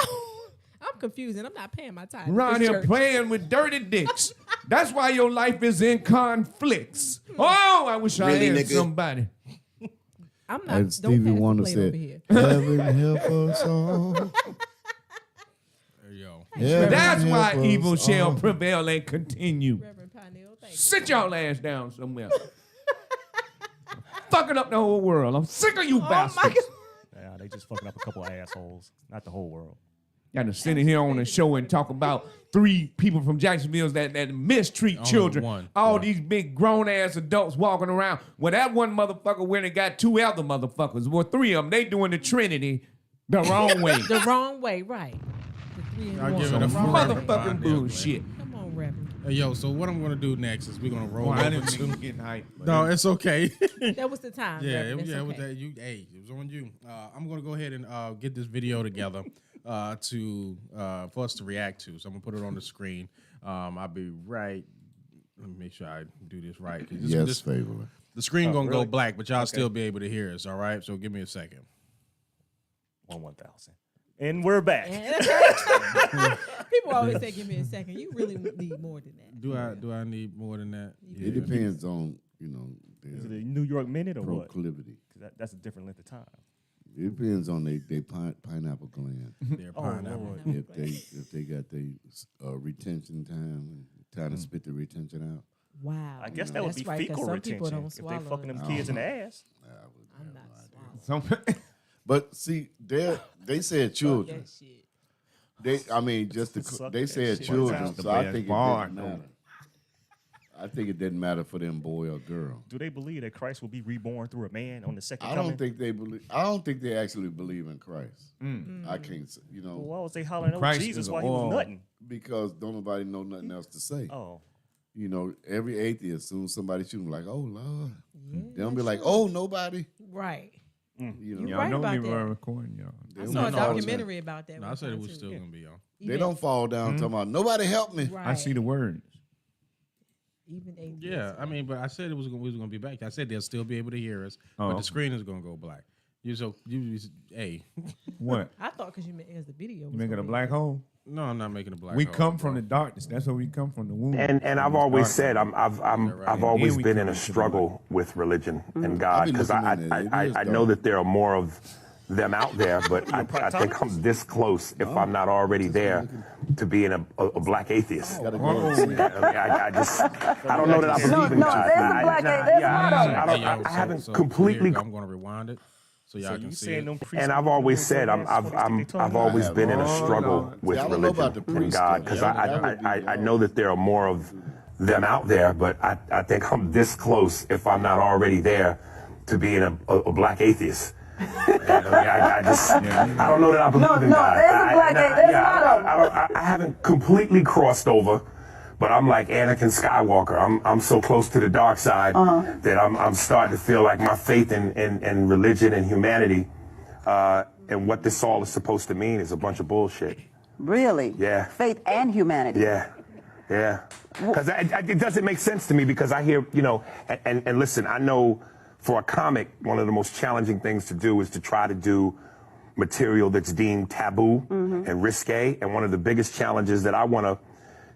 I'm confused and I'm not paying my time. Around here playing with dirty dicks. That's why your life is in conflicts. Oh, I wish I had somebody. I'm not. As Stevie Wonder said, "Heaven help us all." Yo. That's why help evil us shall all. prevail and continue. Reverend Pineal, thank you. Sit y'all ass down somewhere. Fucking up the whole world. I'm sick of you bastards. Yeah, they just fucking up a couple of assholes, not the whole world. Got to sit in here on the show and talk about 3 people from Jacksonville that mistreat Only children. one. All these big grown ass adults walking around. Well, that one motherfucker went and got 2 other motherfuckers. Well, 3 of them, they doing the Trinity the wrong way. The wrong way, right. The 3 in I'll one. give it a The wrong Reverend way. Motherfucking Pineal bullshit. Come on, Reverend. Hey, yo, so what I'm going to do next is we're going to roll Well, I over didn't to... mean getting hyped. but No, it's okay. That was the time. Yeah, Reverend. It's it was okay. that. It was on you. I'm gonna go ahead and get this video together for us to react to. So I'm gonna put it on the screen. I'll be right. Let me make sure I do this right. Yes, favorite. The screen gonna really? go black, but y'all still be able to hear us. All right. So give me a second. 1,000. And we're back. People always say, "Give me a second." You really need more than that. Do I need more than that? It depends on Is it their a New York minute or what? proclivity. 'Cause that's a different length of time. It depends on their pineapple gland. Their pineapple. Lord. if they got their retention time to spit the retention out. Wow. I guess that would be That's right, 'cause fecal some people retention don't if they swallow fucking them it. kids in the ass. I'm not swallowing But see, they said children. that shit. They Suck they that said shit. children, That's the so I best think it bar, didn't matter. I think it didn't matter for them, boy or girl. Do they believe that Christ will be reborn through a man on the second I coming? don't think they believe. I don't think they actually believe in Christ. I can't, say, Well, why was they hollering over Christ Jesus is while he was all. nutting? because don't nobody know nothing else to say. Oh, Every atheist, as soon as somebody shoot him, like, oh Lord, Yeah, they don't be like, oh nobody. right. You know, Y'all right know about we that. were recording, y'all. I They saw a don't fall documentary about that. No, I one said it time, was too. still gonna be on. They don't fall down talking about nobody help me. Right. I see the words. Even atheists. Yeah, I mean, but I said we was gonna be back. I said they'll still be able to hear us, Oh, but okay. the screen is gonna go black. Hey, What? I thought because you meant as the video. You making a black hole? no, I'm not making a black. We hole, come from bro. the darkness. That's where we come from, the womb. And I've always said I've always Here we been come in a into the struggle with religion and I've God been because looking at it. It is I know dark. that there are more of them out there, but I think I'm this close if I'm not already there. to being a black atheist. Gotta go and see. I don't know that I believe in No, God. there's a black there's I haven't completely. I'm going to rewind it so y'all can see it. And I've always said I've always been in a struggle with I don't know about the religion and priest God stuff. because Yeah, I know that there are more of them out there, but I think I'm this close, if I'm not already there, to being a black atheist. I don't know that I believe in God. I haven't completely crossed over, but I'm like Anakin Skywalker. I'm so close to the dark side that I'm starting to feel like my faith in religion and humanity and what this all is supposed to mean is a bunch of bullshit. Really? Yeah. Faith and humanity. Yeah. Because it doesn't make sense to me because I hear, and listen, I know for a comic, one of the most challenging things to do is to try to do material that's deemed taboo and risque. And one of the biggest challenges that I want to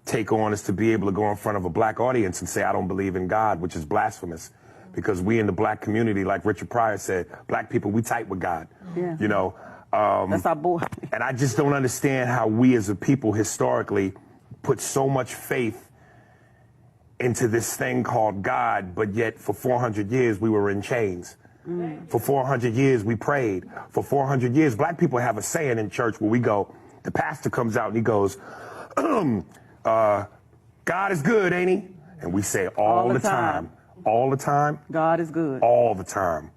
take on is to be able to go in front of a black audience and say, I don't believe in God, which is blasphemous. Because we in the black community, like Richard Pryor said, black people, we tight with God. Yeah. That's our boy. And I just don't understand how we as a people historically put so much faith into this thing called God, but yet for 400 years we were in chains. For 400 years we prayed. For 400 years, black people have a saying in church where we go, the pastor comes out and he goes, God is good, ain't he? And we say all the time. All the time. God is good. All the time.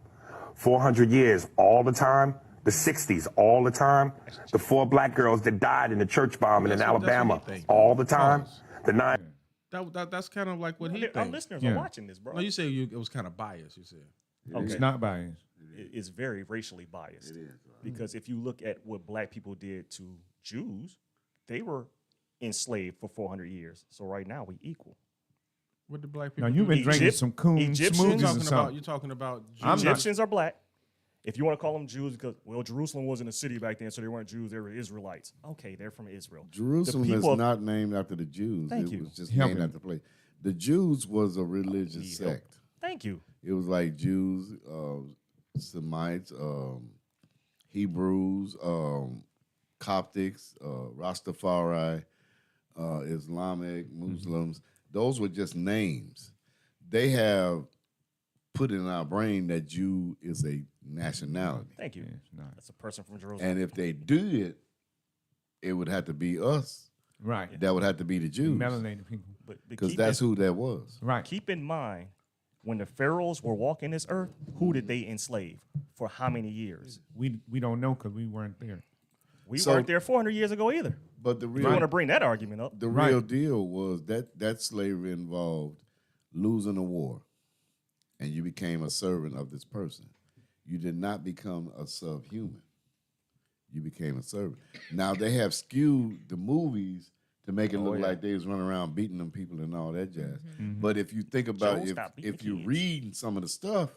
400 years, all the time. The 60s, all the time. The 4 black girls that died in the church bombing in Alabama, all the time. The 9. That's kind of like what he thinks. Our listeners are watching this, bro. No, you say it was kind of biased. You said it's not biased. It's very racially biased. It is, because if you look at what black people did to Jews, they were enslaved for 400 years. So right now we equal. What did black people? Now you've been drinking some coon smoothies or something. You're talking about Egyptians are black. If you want to call them Jews, because, well, Jerusalem wasn't a city back then, so they weren't Jews, they were Israelites. Okay, they're from Israel. Jerusalem is not named after the Jews. It was just named after the place. The Jews was a religious sect. Thank you. It was like Jews, Semites, Hebrews, Coptics, Rastafari, Islamic, Muslims. Those were just names. They have put in our brain that Jew is a nationality. Thank you. That's a person from Jerusalem. And if they do it, it would have to be us. Right. That would have to be the Jews. Melanated people. Because that's who that was. Right. Keep in mind, when the pharaohs were walking this earth, who did they enslave? For how many years? We don't know because we weren't there. We weren't there 400 years ago either. But the real, you want to bring that argument up. The real deal was that slavery involved losing a war, and you became a servant of this person. You did not become a subhuman. You became a servant. Now they have skewed the movies to make it look like they was running around beating them people and all that jazz. But if you think about if you read some of the stuff,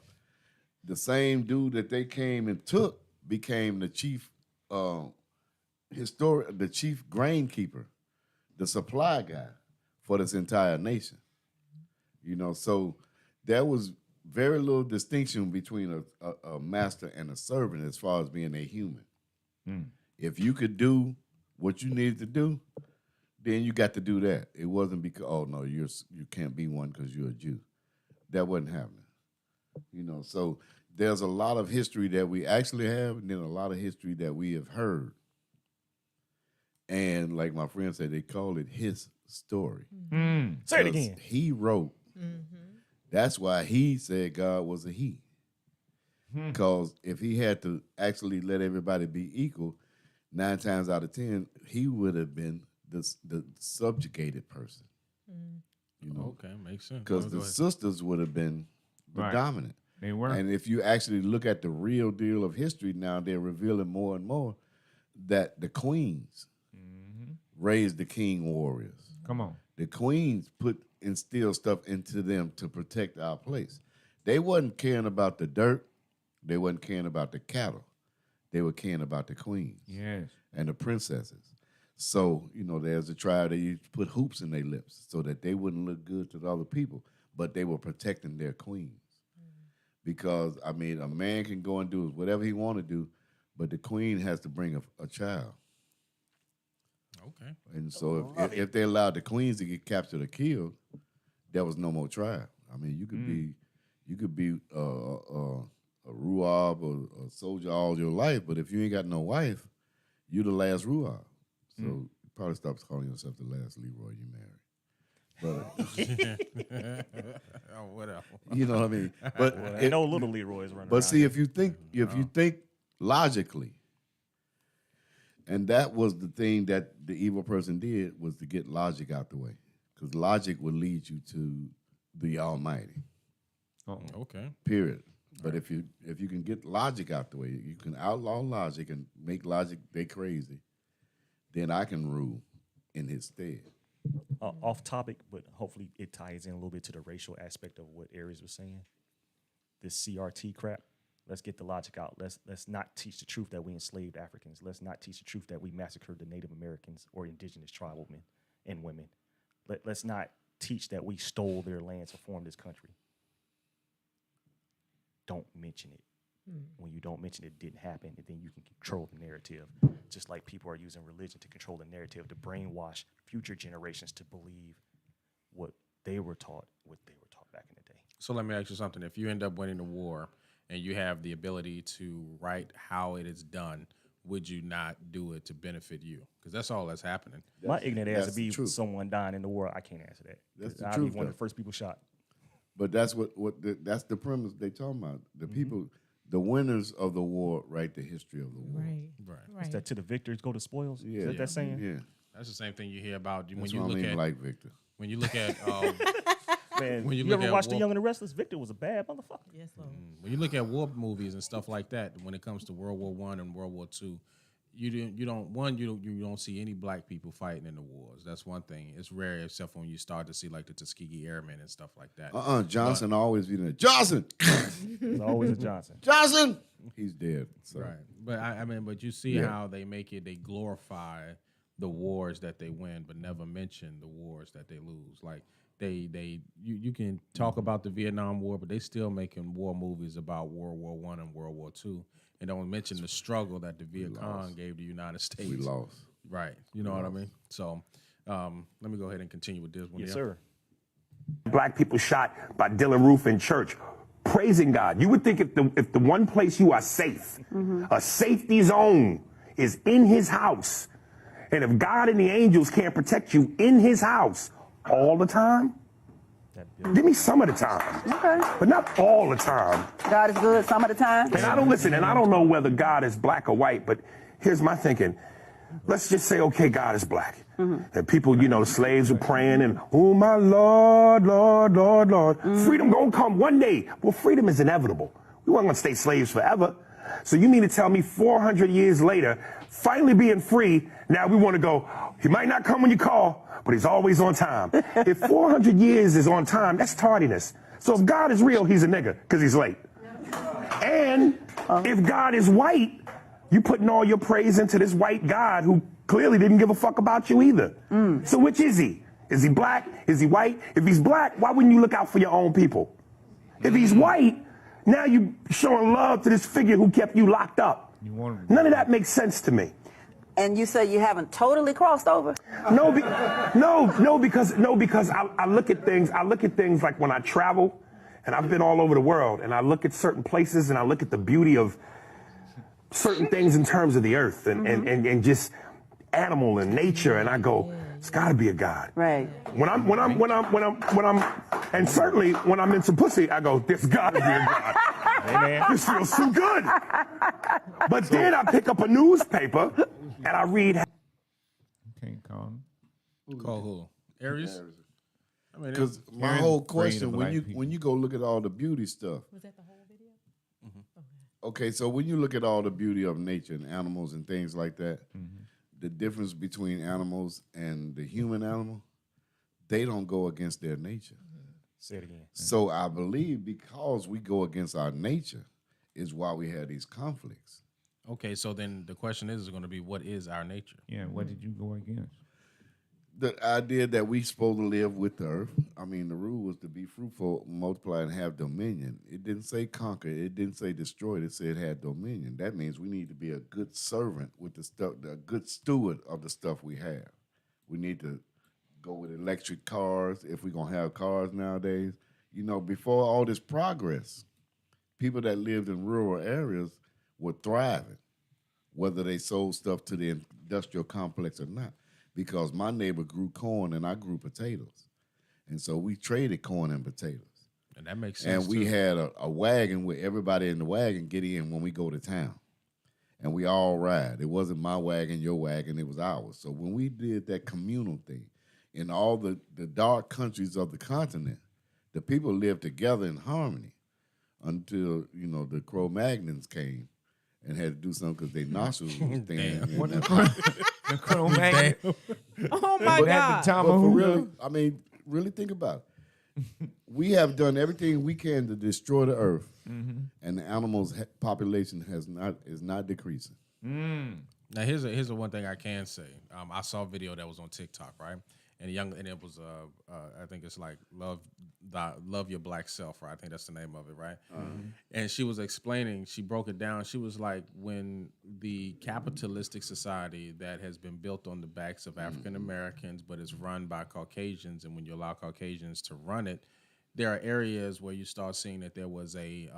the same dude that they came and took became the chief the chief grain keeper, the supply guy for this entire nation. So there was very little distinction between a master and a servant as far as being a human. If you could do what you needed to do, then you got to do that. It wasn't because, oh no, you can't be one because you're a Jew. That wasn't happening. So there's a lot of history that we actually have, and then a lot of history that we have heard. And like my friend said, they call it his story. Say it again. He wrote. That's why he said God was a he. Because if he had to actually let everybody be equal, 9 times out of 10, he would have been the subjugated person. Okay, makes sense. Because the sisters would have been the dominant. They were. And if you actually look at the real deal of history now, they're revealing more and more that the queens raised the king warriors. Come on. The queens instill stuff into them to protect our place. They wasn't caring about the dirt. They wasn't caring about the cattle. They were caring about the queens. Yes. And the princesses. So, there's a tribe that used to put hoops in their lips so that they wouldn't look good to the other people, but they were protecting their queens. Because, a man can go and do whatever he want to do, but the queen has to bring a child. Okay. And so if they allowed the queens to get captured or killed, there was no more trial. I mean, you could be a Ruab or a soldier all your life, but if you ain't got no wife, you the last Ruab. So you probably stop calling yourself the last Leroy you married. But Oh, whatever. you know what I mean. But no little Leroy's running. But see, if you think logically, and that was the thing that the evil person did, was to get logic out the way, because logic will lead you to the Almighty. Oh, okay. Period. But if you can get logic out the way, you can outlaw logic and make logic they crazy, then I can rule in his stead. Off topic, but hopefully it ties in a little bit to the racial aspect of what Aries was saying. This CRT crap. Let's get the logic out. Let's not teach the truth that we enslaved Africans. Let's not teach the truth that we massacred the Native Americans or indigenous tribal men and women. Let's not teach that we stole their lands to form this country. Don't mention it. When you don't mention it didn't happen, and then you can control the narrative. Just like people are using religion to control the narrative, to brainwash future generations to believe what they were taught back in the day. So let me ask you something. If you end up winning the war and you have the ability to write how it is done, would you not do it to benefit you? Because that's all that's happening. My ignorant ass to be someone dying in the war. I can't answer that. That's the I'll truth, be one of though. the first people shot. But that's that's the premise they talking about. The people, the winners of the war write the history of the war. Is that to the victors go to spoils? Yeah. Is that saying? Yeah. That's the same thing you hear about when That's you why look I mean at like Victor. When you look at Man, when you look ever at watched The war- Young and the Restless? Victor was a bad motherfucker. Yes, Lord. when you look at war movies and stuff like that, when it comes to World War I and World War II, you don't see any black people fighting in the wars. That's one thing. It's rare, except for when you start to see like the Tuskegee Airmen and stuff like that. Johnson always be there. Johnson. There's always a Johnson. Johnson. He's dead. So. Right. But I mean, but you see how they make it. They glorify the wars that they win, but never mention the wars that they lose. Like you can talk about the Vietnam War, but they still making war movies about World War I and World War II, and don't mention the struggle that the Viet Cong gave the United States. We lost. Right. You know what I mean? So let me go ahead and continue with this one. Yes, sir. Black people shot by Dylan Roof in church, praising God. You would think if the one place you are safe, a safety zone, is in his house, and if God and the angels can't protect you in his house all the time, give me some of the time. Okay. But not all the time. God is good some of the time. And I don't know whether God is black or white, but here's my thinking. Let's just say, okay, God is black. And people, the slaves are praying and, oh, my Lord, Lord, Lord, Lord. Freedom gonna come one day. Well, freedom is inevitable. We weren't gonna stay slaves forever. So you mean to tell me 400 years later, finally being free, now we want to go, he might not come when you call, but he's always on time. If 400 years is on time, that's tardiness. So if God is real, he's a nigga because he's late. And if God is white, you putting all your praise into this white God who clearly didn't give a fuck about you either. So which is he? Is he black? Is he white? If he's black, why wouldn't you look out for your own people? If he's white, now you showing love to this figure who kept you locked up. None of that makes sense to me. And you say you haven't totally crossed over? No, because I look at things like when I travel, and I've been all over the world, and I look at certain places and I look at the beauty of certain things in terms of the earth and just animal and nature, and I go, it's got to be a God. Right. When I'm, and certainly when I'm in some pussy, I go, there's got to be a God. Amen. This feels so good. But then I pick up a newspaper and I read. Can't call him. Call who? Aries? I mean, Because my Aaron's whole afraid question, of when black you people. when you go look at all the beauty stuff. Was that the whole video? Okay, so when you look at all the beauty of nature and animals and things like that, the difference between animals and the human animal, they don't go against their nature. Say it again. So I believe because we go against our nature is why we have these conflicts. Okay, so then the question is going to be, what is our nature? Yeah, what did you go against? the idea that we supposed to live with the earth. I mean, the rule was to be fruitful, multiply, and have dominion. It didn't say conquer. It didn't say destroy. It said have dominion. That means we need to be a good servant with the stuff, a good steward of the stuff we have. We need to go with electric cars if we're going to have cars nowadays. You know, before all this progress, people that lived in rural areas were thriving, whether they sold stuff to the industrial complex or not, because my neighbor grew corn and I grew potatoes. And so we traded corn and potatoes. And that makes sense. And we had a wagon where everybody in the wagon get in when we go to town. And we all ride. It wasn't my wagon, your wagon, it was ours. So when we did that communal thing, in all the dark countries of the continent, the people lived together in harmony until, you know, the Cro-Magnons came and had to do something because their nostrils was thin. The Cro-Magnon. Oh my God! But for real, I mean, really think about it. We have done everything we can to destroy the earth, and the animals' population is not decreasing. Now here's a one thing I can say. I saw a video that was on TikTok, right? And it was I think it's like love your black self, right? I think that's the name of it, right? And she was explaining, she broke it down. She was like, when the capitalistic society that has been built on the backs of African Americans, but is run by Caucasians, and when you allow Caucasians to run it, there are areas where you start seeing that there was a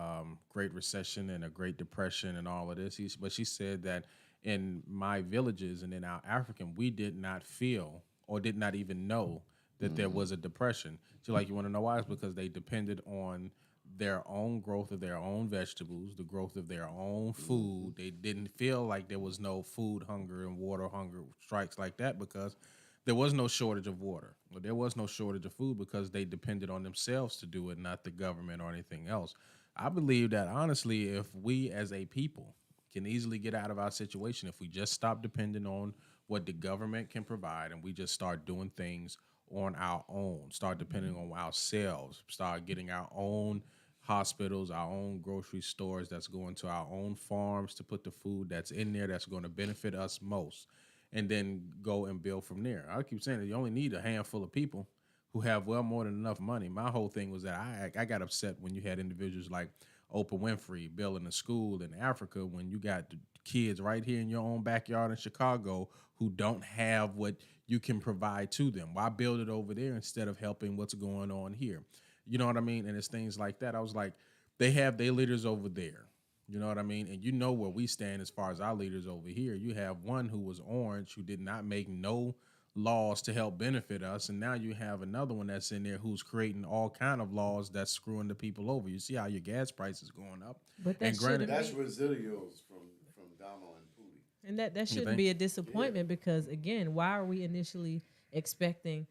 Great Recession and a Great Depression and all of this. But she said that in my villages and in our African, we did not feel or did not even know that there was a depression. So like, you want to know why? It's because they depended on their own growth of their own vegetables, the growth of their own food. They didn't feel like there was no food hunger and water hunger strikes like that because there was no shortage of water. Or there was no shortage of food because they depended on themselves to do it, not the government or anything else. I believe that, honestly, if we as a people can easily get out of our situation, if we just stop depending on what the government can provide and we just start doing things on our own, start depending on ourselves, start getting our own hospitals, our own grocery stores that's going to our own farms to put the food that's in there that's going to benefit us most, and then go and build from there. I keep saying that you only need a handful of people who have well more than enough money. My whole thing was that I got upset when you had individuals like Oprah Winfrey building a school in Africa when you got the kids right here in your own backyard in Chicago who don't have what you can provide to them. Why build it over there instead of helping what's going on here? You know what I mean? And it's things like that. I was like, they have their leaders over there. You know what I mean? And you know where we stand as far as our leaders over here. You have one who was orange, who did not make no laws to help benefit us, and now you have another one that's in there who's creating all kind of laws that's screwing the people over. You see how your gas prices going up. But that That's residuals from Damo and Pootie. And that shouldn't be a disappointment because, again, why are we initially expecting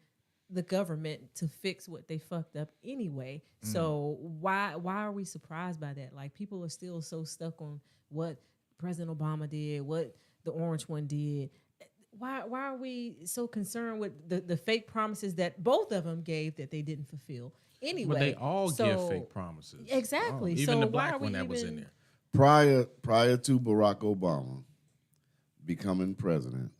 the government to fix what they fucked up anyway? So why are we surprised by that? Like, people are still so stuck on what President Obama did, what the orange one did. Why are we so concerned with the fake promises that both of them gave that they didn't fulfill? Anyway, but they all give fake promises. Exactly. Even so the black why are we one that was in there. Prior to Barack Obama becoming president,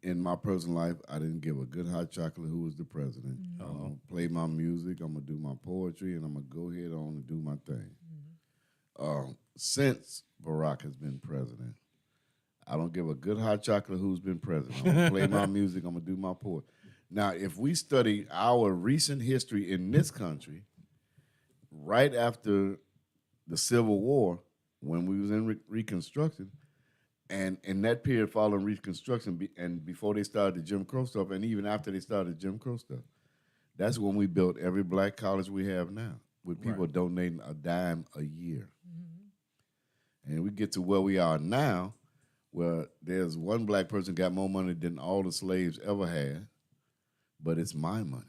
in my personal life, I didn't give a good hot chocolate who was the president. I'm gonna play my music, I'm gonna do my poetry, and I'm gonna go ahead on and do my thing. Since Barack has been president, I don't give a good hot chocolate who's been president. I'm gonna play my music, I'm gonna do my poetry. Now, if we study our recent history in this country, right after the Civil War, when we was in Reconstruction, and in that period following Reconstruction, and before they started the Jim Crow stuff, and even after they started Jim Crow stuff, that's when we built every black college we have now, with people donating a dime a year. And we get to where we are now, where there's one black person got more money than all the slaves ever had, but it's my money.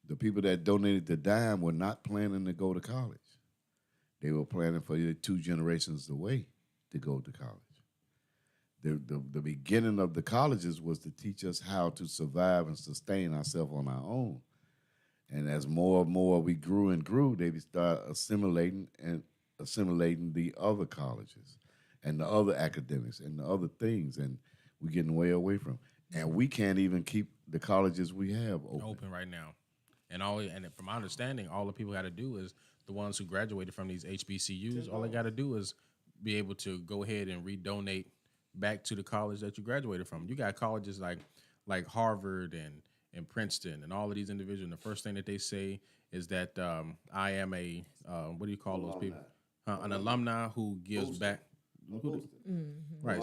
The people that donated the dime were not planning to go to college. They were planning for the 2 generations away to go to college. The beginning of the colleges was to teach us how to survive and sustain ourselves on our own. And as more and more we grew and grew, they started assimilating the other colleges and the other academics and the other things, and we're getting way away from. And we can't even keep the colleges we have open right now. And from my understanding, all the people got to do is the ones who graduated from these HBCUs. All they got to do is be able to go ahead and redonate back to the college that you graduated from. You got colleges like Harvard and Princeton and all of these individuals. And the first thing that they say is that I am a what do you call those people? An alumni who gives back. Right.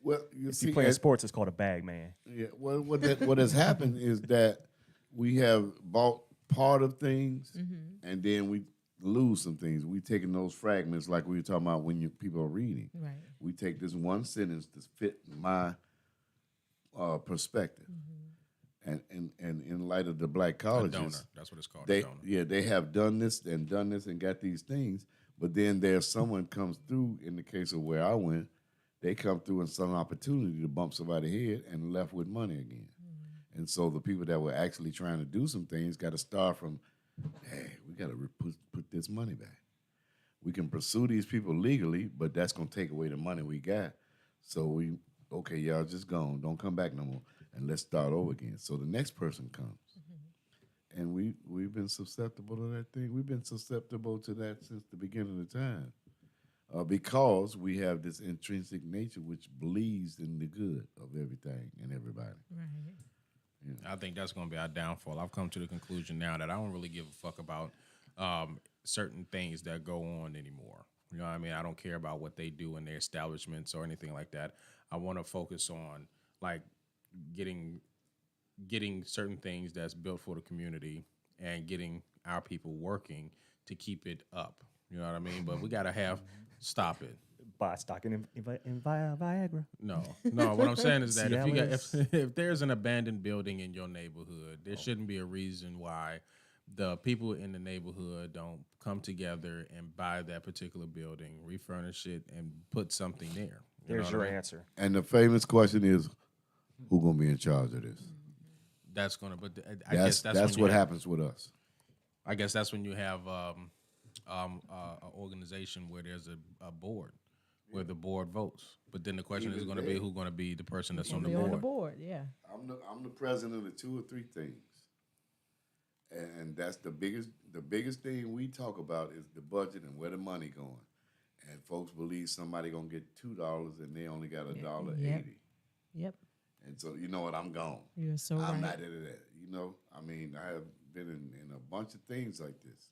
Well, if you play sports, it's called a bag man. Yeah. Well, what has happened is that we have bought part of things, and then we lose some things. We taking those fragments, like we were talking about when people are reading. Right. We take this one sentence to fit my perspective, and in light of the black colleges, that's what it's called. They have done this and got these things, but then there's someone comes through. In the case of where I went, they come through in some opportunity to bump somebody's head and left with money again. And so the people that were actually trying to do some things got to start from, hey, we got to put this money back. We can pursue these people legally, but that's going to take away the money we got. So okay, y'all just gone. Don't come back no more. And let's start over again. So the next person comes. And we've been susceptible to that thing. We've been susceptible to that since the beginning of time. Because we have this intrinsic nature which believes in the good of everything and everybody. Right. Yeah. I think that's going to be our downfall. I've come to the conclusion now that I don't really give a fuck about certain things that go on anymore. You know what I mean? I don't care about what they do in their establishments or anything like that. I want to focus on like getting certain things that's built for the community and getting our people working to keep it up. You know what I mean? But we got to stop it. Buy stock in Viagra. No. What I'm saying is that if there's an abandoned building in your neighborhood, there shouldn't be a reason why the people in the neighborhood don't come together and buy that particular building, refurnish it, and put something there. There's your answer. And the famous question is, who's gonna be in charge of this? That's gonna. But I guess that's what happens with us. I guess that's when you have an organization where there's a board. Where the board votes, but then the question is going to be who's going to be the person that's on the board. On the board, yeah. I'm the president of 2 or 3 things, and that's the biggest thing we talk about is the budget and where the money going. And folks believe somebody gonna get $2 and they only got $1.80. Yep. And so you know what, I'm gone. You're so right. I'm not into that. You know, I mean, I have been in a bunch of things like this.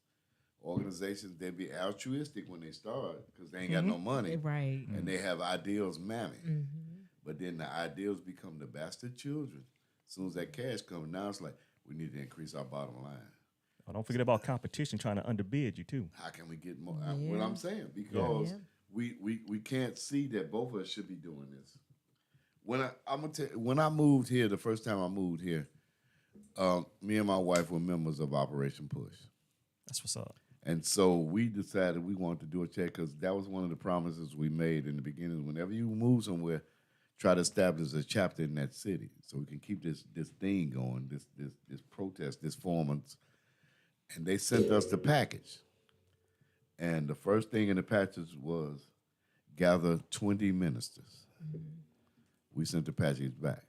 Organizations, they be altruistic when they start because they ain't got no money. Right. And they have ideals mammy. But then the ideals become the bastard children. As soon as that cash comes, now it's like, we need to increase our bottom line. Oh, don't forget about competition trying to underbid you, too. How can we get more? What I'm saying, because we can't see that both of us should be doing this. When I moved here, the first time I moved here, me and my wife were members of Operation Push. That's what's up. And so we decided we wanted to do a check because that was one of the promises we made in the beginning. Whenever you move somewhere, try to establish a chapter in that city so we can keep this thing going, this protest, this performance. And they sent us the package. And the first thing in the package was gather 20 ministers. We sent the package back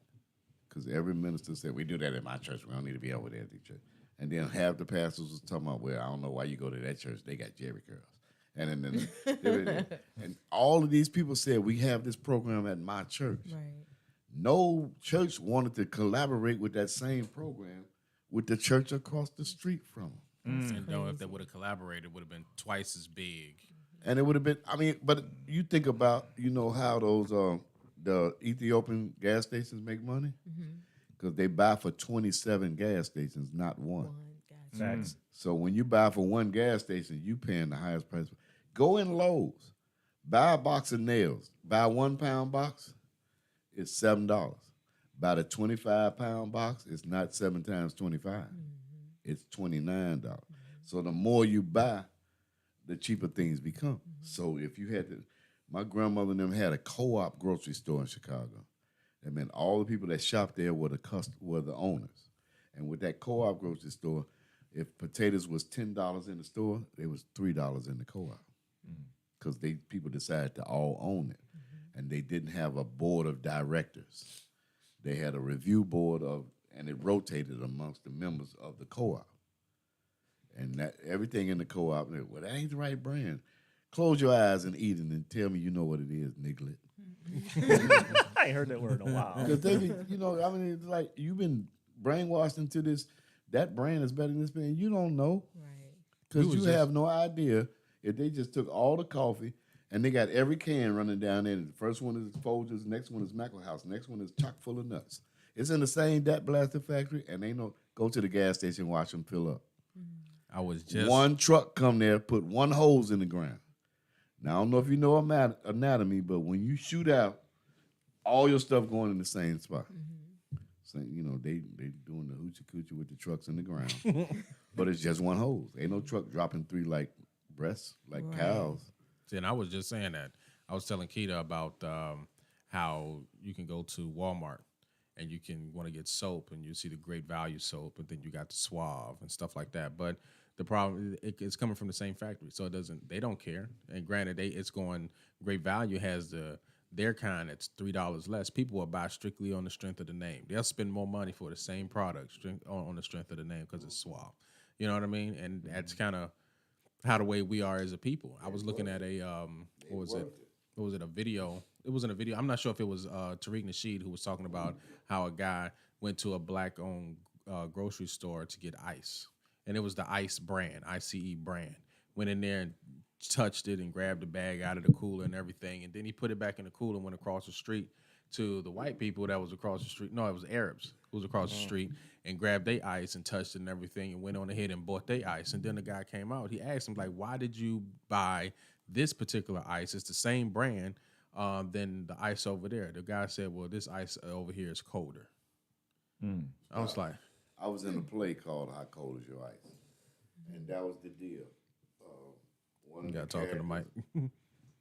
because every minister said, we do that at my church. We don't need to be over there at the church. And then half the pastors was talking about, well, I don't know why you go to that church. They got Jerry curls. And then and all of these people said, we have this program at my church. Right. No church wanted to collaborate with that same program with the church across the street from them. And though if they would have collaborated, it would have been twice as big. And it would have been, I mean, but you think about, how those, the Ethiopian gas stations make money? Because they buy for 27 gas stations, not one. Facts. So when you buy for one gas station, you paying the highest price. Go in Lowe's, buy a box of nails. Buy a 1 pound box, it's $7. Buy the 25-pound box, it's not 7 times 25. It's $29. So the more you buy, the cheaper things become. So if you had my grandmother and them had a co-op grocery store in Chicago. That meant all the people that shopped there were the owners. And with that co-op grocery store, if potatoes was $10 in the store, it was $3 in the co-op. Because people decided to all own it. And they didn't have a board of directors. they had a review board and it rotated amongst the members of the co-op. And that everything in the co-op, well, that ain't the right brand. Close your eyes and eat it and tell me you know what it is, niglet. I ain't heard that word in a while. Because they be, it's like you've been brainwashed into this. That brand is better than this brand. You don't know. Right. Because you have no idea if they just took all the coffee and they got every can running down there. The first one is Folgers, the next one is Mackel House, the next one is chock full of nuts. It's in the same Dat Blaster factory, and they know go to the gas station and watch them fill up. I was just one truck come there, put one hose in the ground. Now I don't know if you know anatomy, but when you shoot out, all your stuff going in the same spot. So, they doing the hoochie coochie with the trucks in the ground, but it's just one hose. Ain't no truck dropping 3 like breasts like cows. See, and I was just saying that. I was telling Keita about how you can go to Walmart and you can want to get soap and you see the Great Value soap, but then you got the Suave and stuff like that. But the problem it's coming from the same factory, so they don't care. And granted, it's going Great Value has their kind that's $3 less. People will buy strictly on the strength of the name. They'll spend more money for the same product on the strength of the name because it's Suave. You know what I mean? And that's kind of how the way we are as a people. I was looking at a a video. It wasn't a video. I'm not sure if it was Tariq Nasheed who was talking about how a guy went to a black-owned grocery store to get ice. And it was the ICE brand, ICE brand. Went in there and touched it and grabbed the bag out of the cooler and everything. And then he put it back in the cooler and went across the street to the white people that was across the street. No, it was Arabs who was across the street and grabbed their ice and touched it and everything and went on ahead and bought their ice. And then the guy came out. He asked him, like, why did you buy this particular ice? It's the same brand than the ice over there. The guy said, well, this ice over here is colder. I was like... I was in a play called How Cold Is Your Ice? And that was the deal. You got talking to Mike.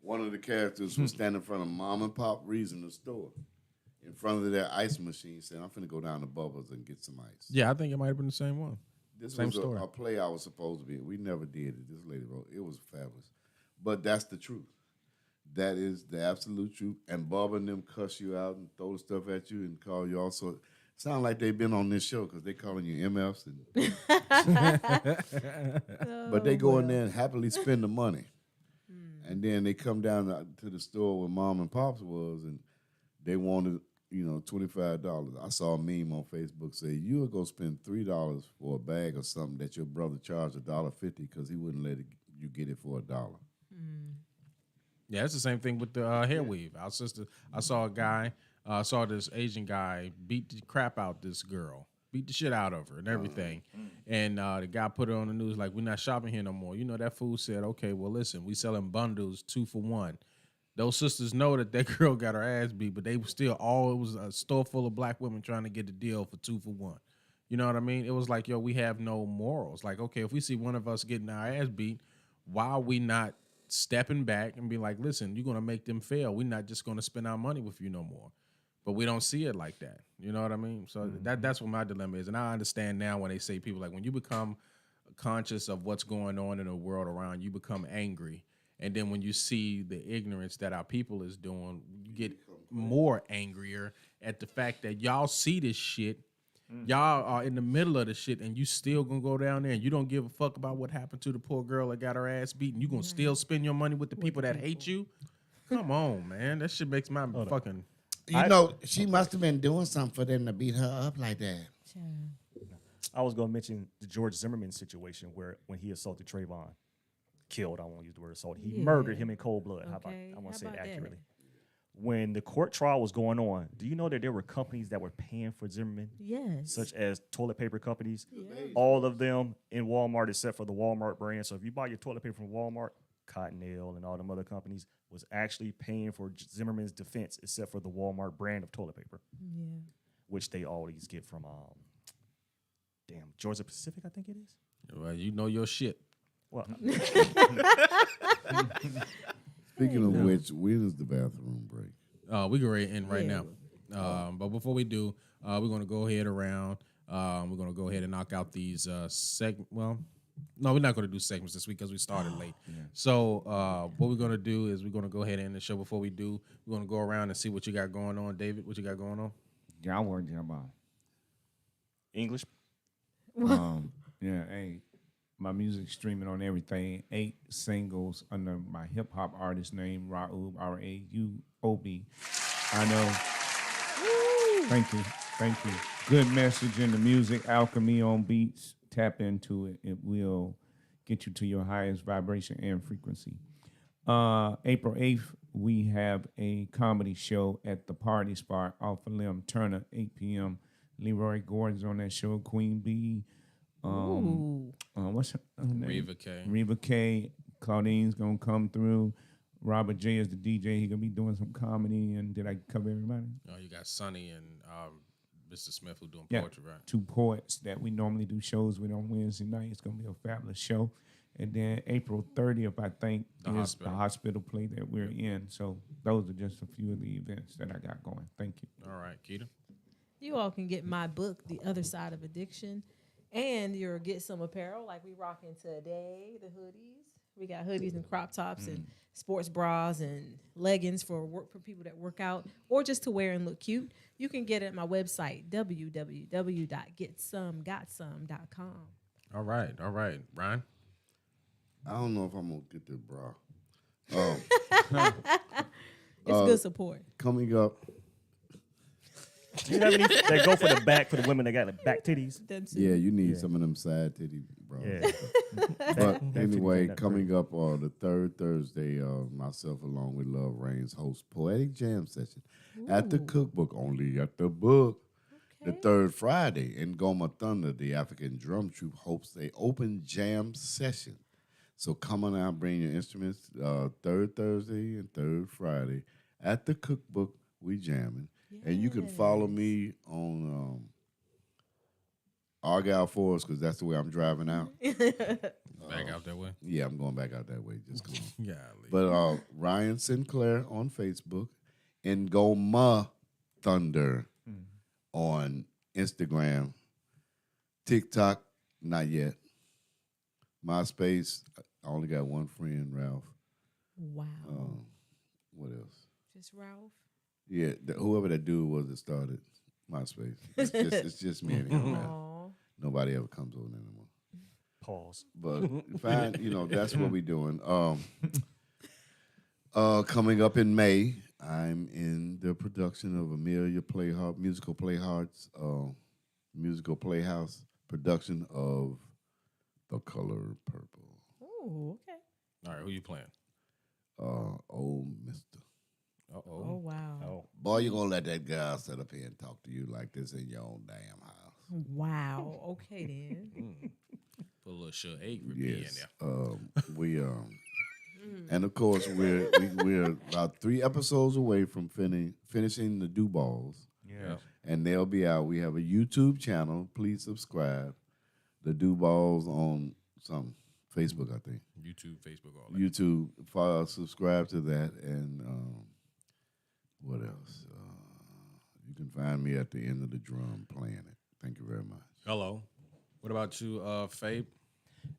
One of the characters was standing in front of Mom and Pop Reasoner store in front of their ice machine saying, I'm finna go down to Bubba's and get some ice. Yeah, I think it might have been the same one. This same was story. a play I was supposed to be in. We never did it. This lady wrote it. It was fabulous. But that's the truth. That is the absolute truth. And Bubba and them cuss you out and throw the stuff at you and call you all sorts. Sound like they've been on this show because they calling you MFs. But they go in there and happily spend the money. And then they come down to the store where Mom and Pops was, and they wanted, $25. I saw a meme on Facebook say, you'll go spend $3 for a bag or something that your brother charged $1.50 because he wouldn't let you get it for $1. Yeah, it's the same thing with the hair weave. I saw a guy... saw this Asian guy beat the crap out this girl, beat the shit out of her and everything. And the guy put it on the news like, we're not shopping here no more. That fool said, okay, well, listen, we selling bundles 2 for $1. Those sisters know that girl got her ass beat, but they were still it was a store full of black women trying to get the deal for 2 for $1. You know what I mean? It was like, yo, we have no morals. Like, okay, if we see one of us getting our ass beat, why are we not stepping back and be like, listen, you're going to make them fail. We're not just going to spend our money with you no more. But we don't see it like that. You know what I mean? So that's what my dilemma is. And I understand now when they say people like when you become conscious of what's going on in the world around, you become angry. And then when you see the ignorance that our people is doing, you get more angrier at the fact that y'all see this shit. Y'all are in the middle of the shit and you still gonna go down there and you don't give a fuck about what happened to the poor girl that got her ass beaten. You gonna still spend your money with the people that hate you? Come on, man. That shit makes my fucking... she must have been doing something for them to beat her up like that. I was going to mention the George Zimmerman situation where when he assaulted Trayvon, killed, I won't use the word assault, he murdered him in cold blood. Okay. I want to say it accurately. When the court trial was going on, do you know that there were companies that were paying for Zimmerman? Yes. Such as toilet paper companies. Yeah. All of them in Walmart except for the Walmart brand. So if you buy your toilet paper from Walmart, Cottonelle and all them other companies was actually paying for Zimmerman's defense except for the Walmart brand of toilet paper. Yeah. Which they always get from Georgia Pacific, I think it is. Well, you know your shit. Well, speaking of which, when is the bathroom break? We can end right now. But before we do, we're gonna go ahead around. We're gonna go ahead and knock out these segments. Well, no, we're not going to do segments this week because we started late. Yeah. So what we're going to do is we're going to go ahead and end the show. Before we do, we're going to go around and see what you got going on. David, what you got going on? Jawa Jabba. English. Yeah, hey, my music streaming on everything. 8 singles under my hip hop artist name, Raub, Rauob. I know. Thank you. Good message in the music, alchemy on beats. Tap into it. It will get you to your highest vibration and frequency. April 8th, we have a comedy show at the Party Spot off of Lim Turner, 8 p.m. Leroy Gordon's on that show, Queen Bee. What's her name? Reva K. Reva K. Claudine's gonna come through. Robert J is the DJ. He gonna be doing some comedy. And did I cover everybody? Oh, you got Sonny and Mr. Smith who doing Yeah, poetry, right? 2 poets that we normally do shows with on Wednesday night. It's gonna be a fabulous show. And then April 30th, I think, is the hospital play that we're in. So those are just a few of the events that I got going. Thank you. All right, Keita. You all can get my book, The Other Side of Addiction, and you'll get some apparel like we rocking today, the hoodies. We got hoodies and crop tops and sports bras and leggings for people that work out or just to wear and look cute. You can get it at my website, www.getsomegotsome.com. All right. Ryan? I don't know if I'm going to get the bra. It's good support. Coming up. Do you have any that go for the back for the women that got the back titties? Yeah, you need some of them side titty bras. Yeah. But anyway, coming up on the 3rd Thursday, myself along with Love Reigns host Poetic Jam Session at the Cookbook, only at the book. Okay. The 3rd Friday in Goma Thunder, the African Drum Troupe hosts a open jam session. So come on out, bring your instruments. 3rd Thursday and 3rd Friday at the Cookbook, we jamming. And you can follow me on Argyle Forest because that's the way I'm driving out. Back out that way? Yeah, I'm going back out that way. Just come on. Yeah. But Ryan Sinclair on Facebook and Goma Thunder on Instagram. TikTok, not yet. MySpace, I only got one friend, Ralph. Wow. What else? Just Ralph? Yeah, whoever that dude was that started MySpace. It's just me and him, man. Nobody ever comes over there anymore. Pause. But fine, that's what we're doing. Coming up in May, I'm in the production of Amelia Musical Playhouse production of The Color Purple. Oh, okay. All right, who you playing? Old Mister. Uh-oh. Oh, wow. Oh. Boy, you gonna let that guy sit up here and talk to you like this in your own damn house. Wow. Okay, then. Put a little sugar egg in Yes. there. And of course we're about 3 episodes away from finishing the Duballs. Yeah. And they'll be out. We have a YouTube channel. Please subscribe. The Duballs on some Facebook, I think. YouTube, Facebook, all that. YouTube. Subscribe to that. And what else? You can find me at the end of the drum playing it. Thank you very much. Hello. What about you, Fabe?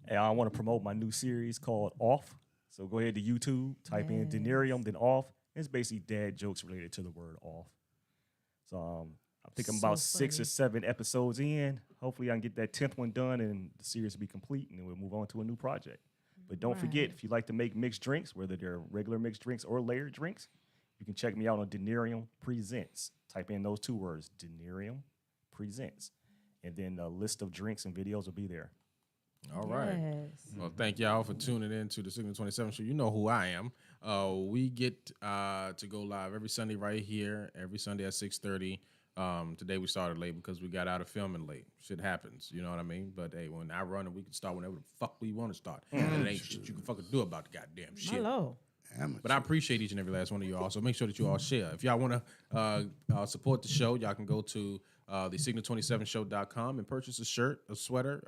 Hey, I want to promote my new series called Off. So go ahead to YouTube, type in Denarium, then Off. It's basically dad jokes related to the word off. So I think I'm about 6 or 7 episodes in. Hopefully I can get that 10th one done and the series will be complete and then we'll move on to a new project. But don't forget, if you like to make mixed drinks, whether they're regular mixed drinks or layered drinks, you can check me out on Denarium Presents. Type in those 2 words, Denarium Presents. And then a list of drinks and videos will be there. All right. Well, thank y'all for tuning in to the Signal 27 show. You know who I am. We get to go live every Sunday right here, every Sunday at 6:30. Today we started late because we got out of filming late. Shit happens, you know what I mean? But hey, when I run and we can start whenever the fuck we want to start. And it ain't shit you can fucking do about the goddamn shit. Hello. But I appreciate each and every last one of you all. So make sure that you all share. If y'all want to support the show, y'all can go to the signal27show.com and purchase a shirt, a sweater,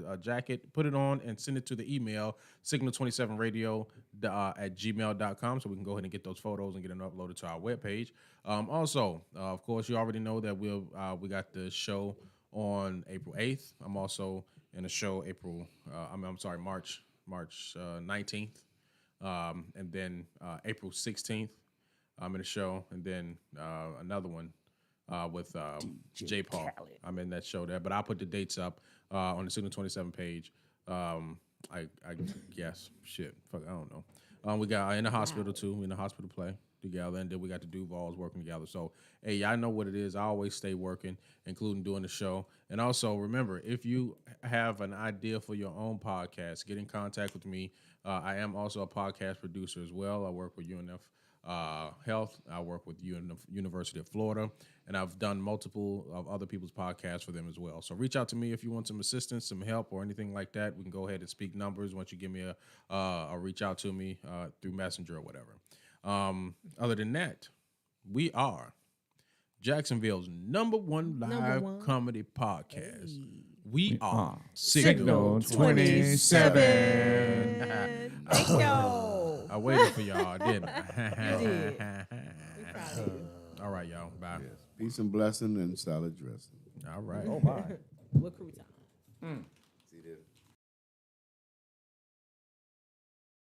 a jacket, put it on and send it to the email signal27radio at gmail.com so we can go ahead and get those photos and get them uploaded to our webpage. Also, of course, you already know that we got the show on April 8th. I'm also in a show March 19th. And then April 16th, I'm in a show, and then another one with J. Paul. I'm in that show there, but I'll put the dates up on the Signal 27 page. I guess shit. Fuck, I don't know. We got in the hospital too. We in the hospital play together, and then we got the Duvals working together. So hey, y'all know what it is. I always stay working, including doing the show. And also remember, if you have an idea for your own podcast, get in contact with me. I am also a podcast producer as well. I work with UNF Health. I work with University of Florida, and I've done multiple of other people's podcasts for them as well. So reach out to me if you want some assistance, some help, or anything like that. We can go ahead and speak numbers once you give me a reach out to me through Messenger or whatever. Other than that, we are Jacksonville's number one live comedy podcast. Hey. We are Signal 27. Thank y'all. I waited for y'all, didn't I? You did. We proud of you. All right, y'all. Bye. Peace and blessing and salad dressing. All right. Oh my. What crouton?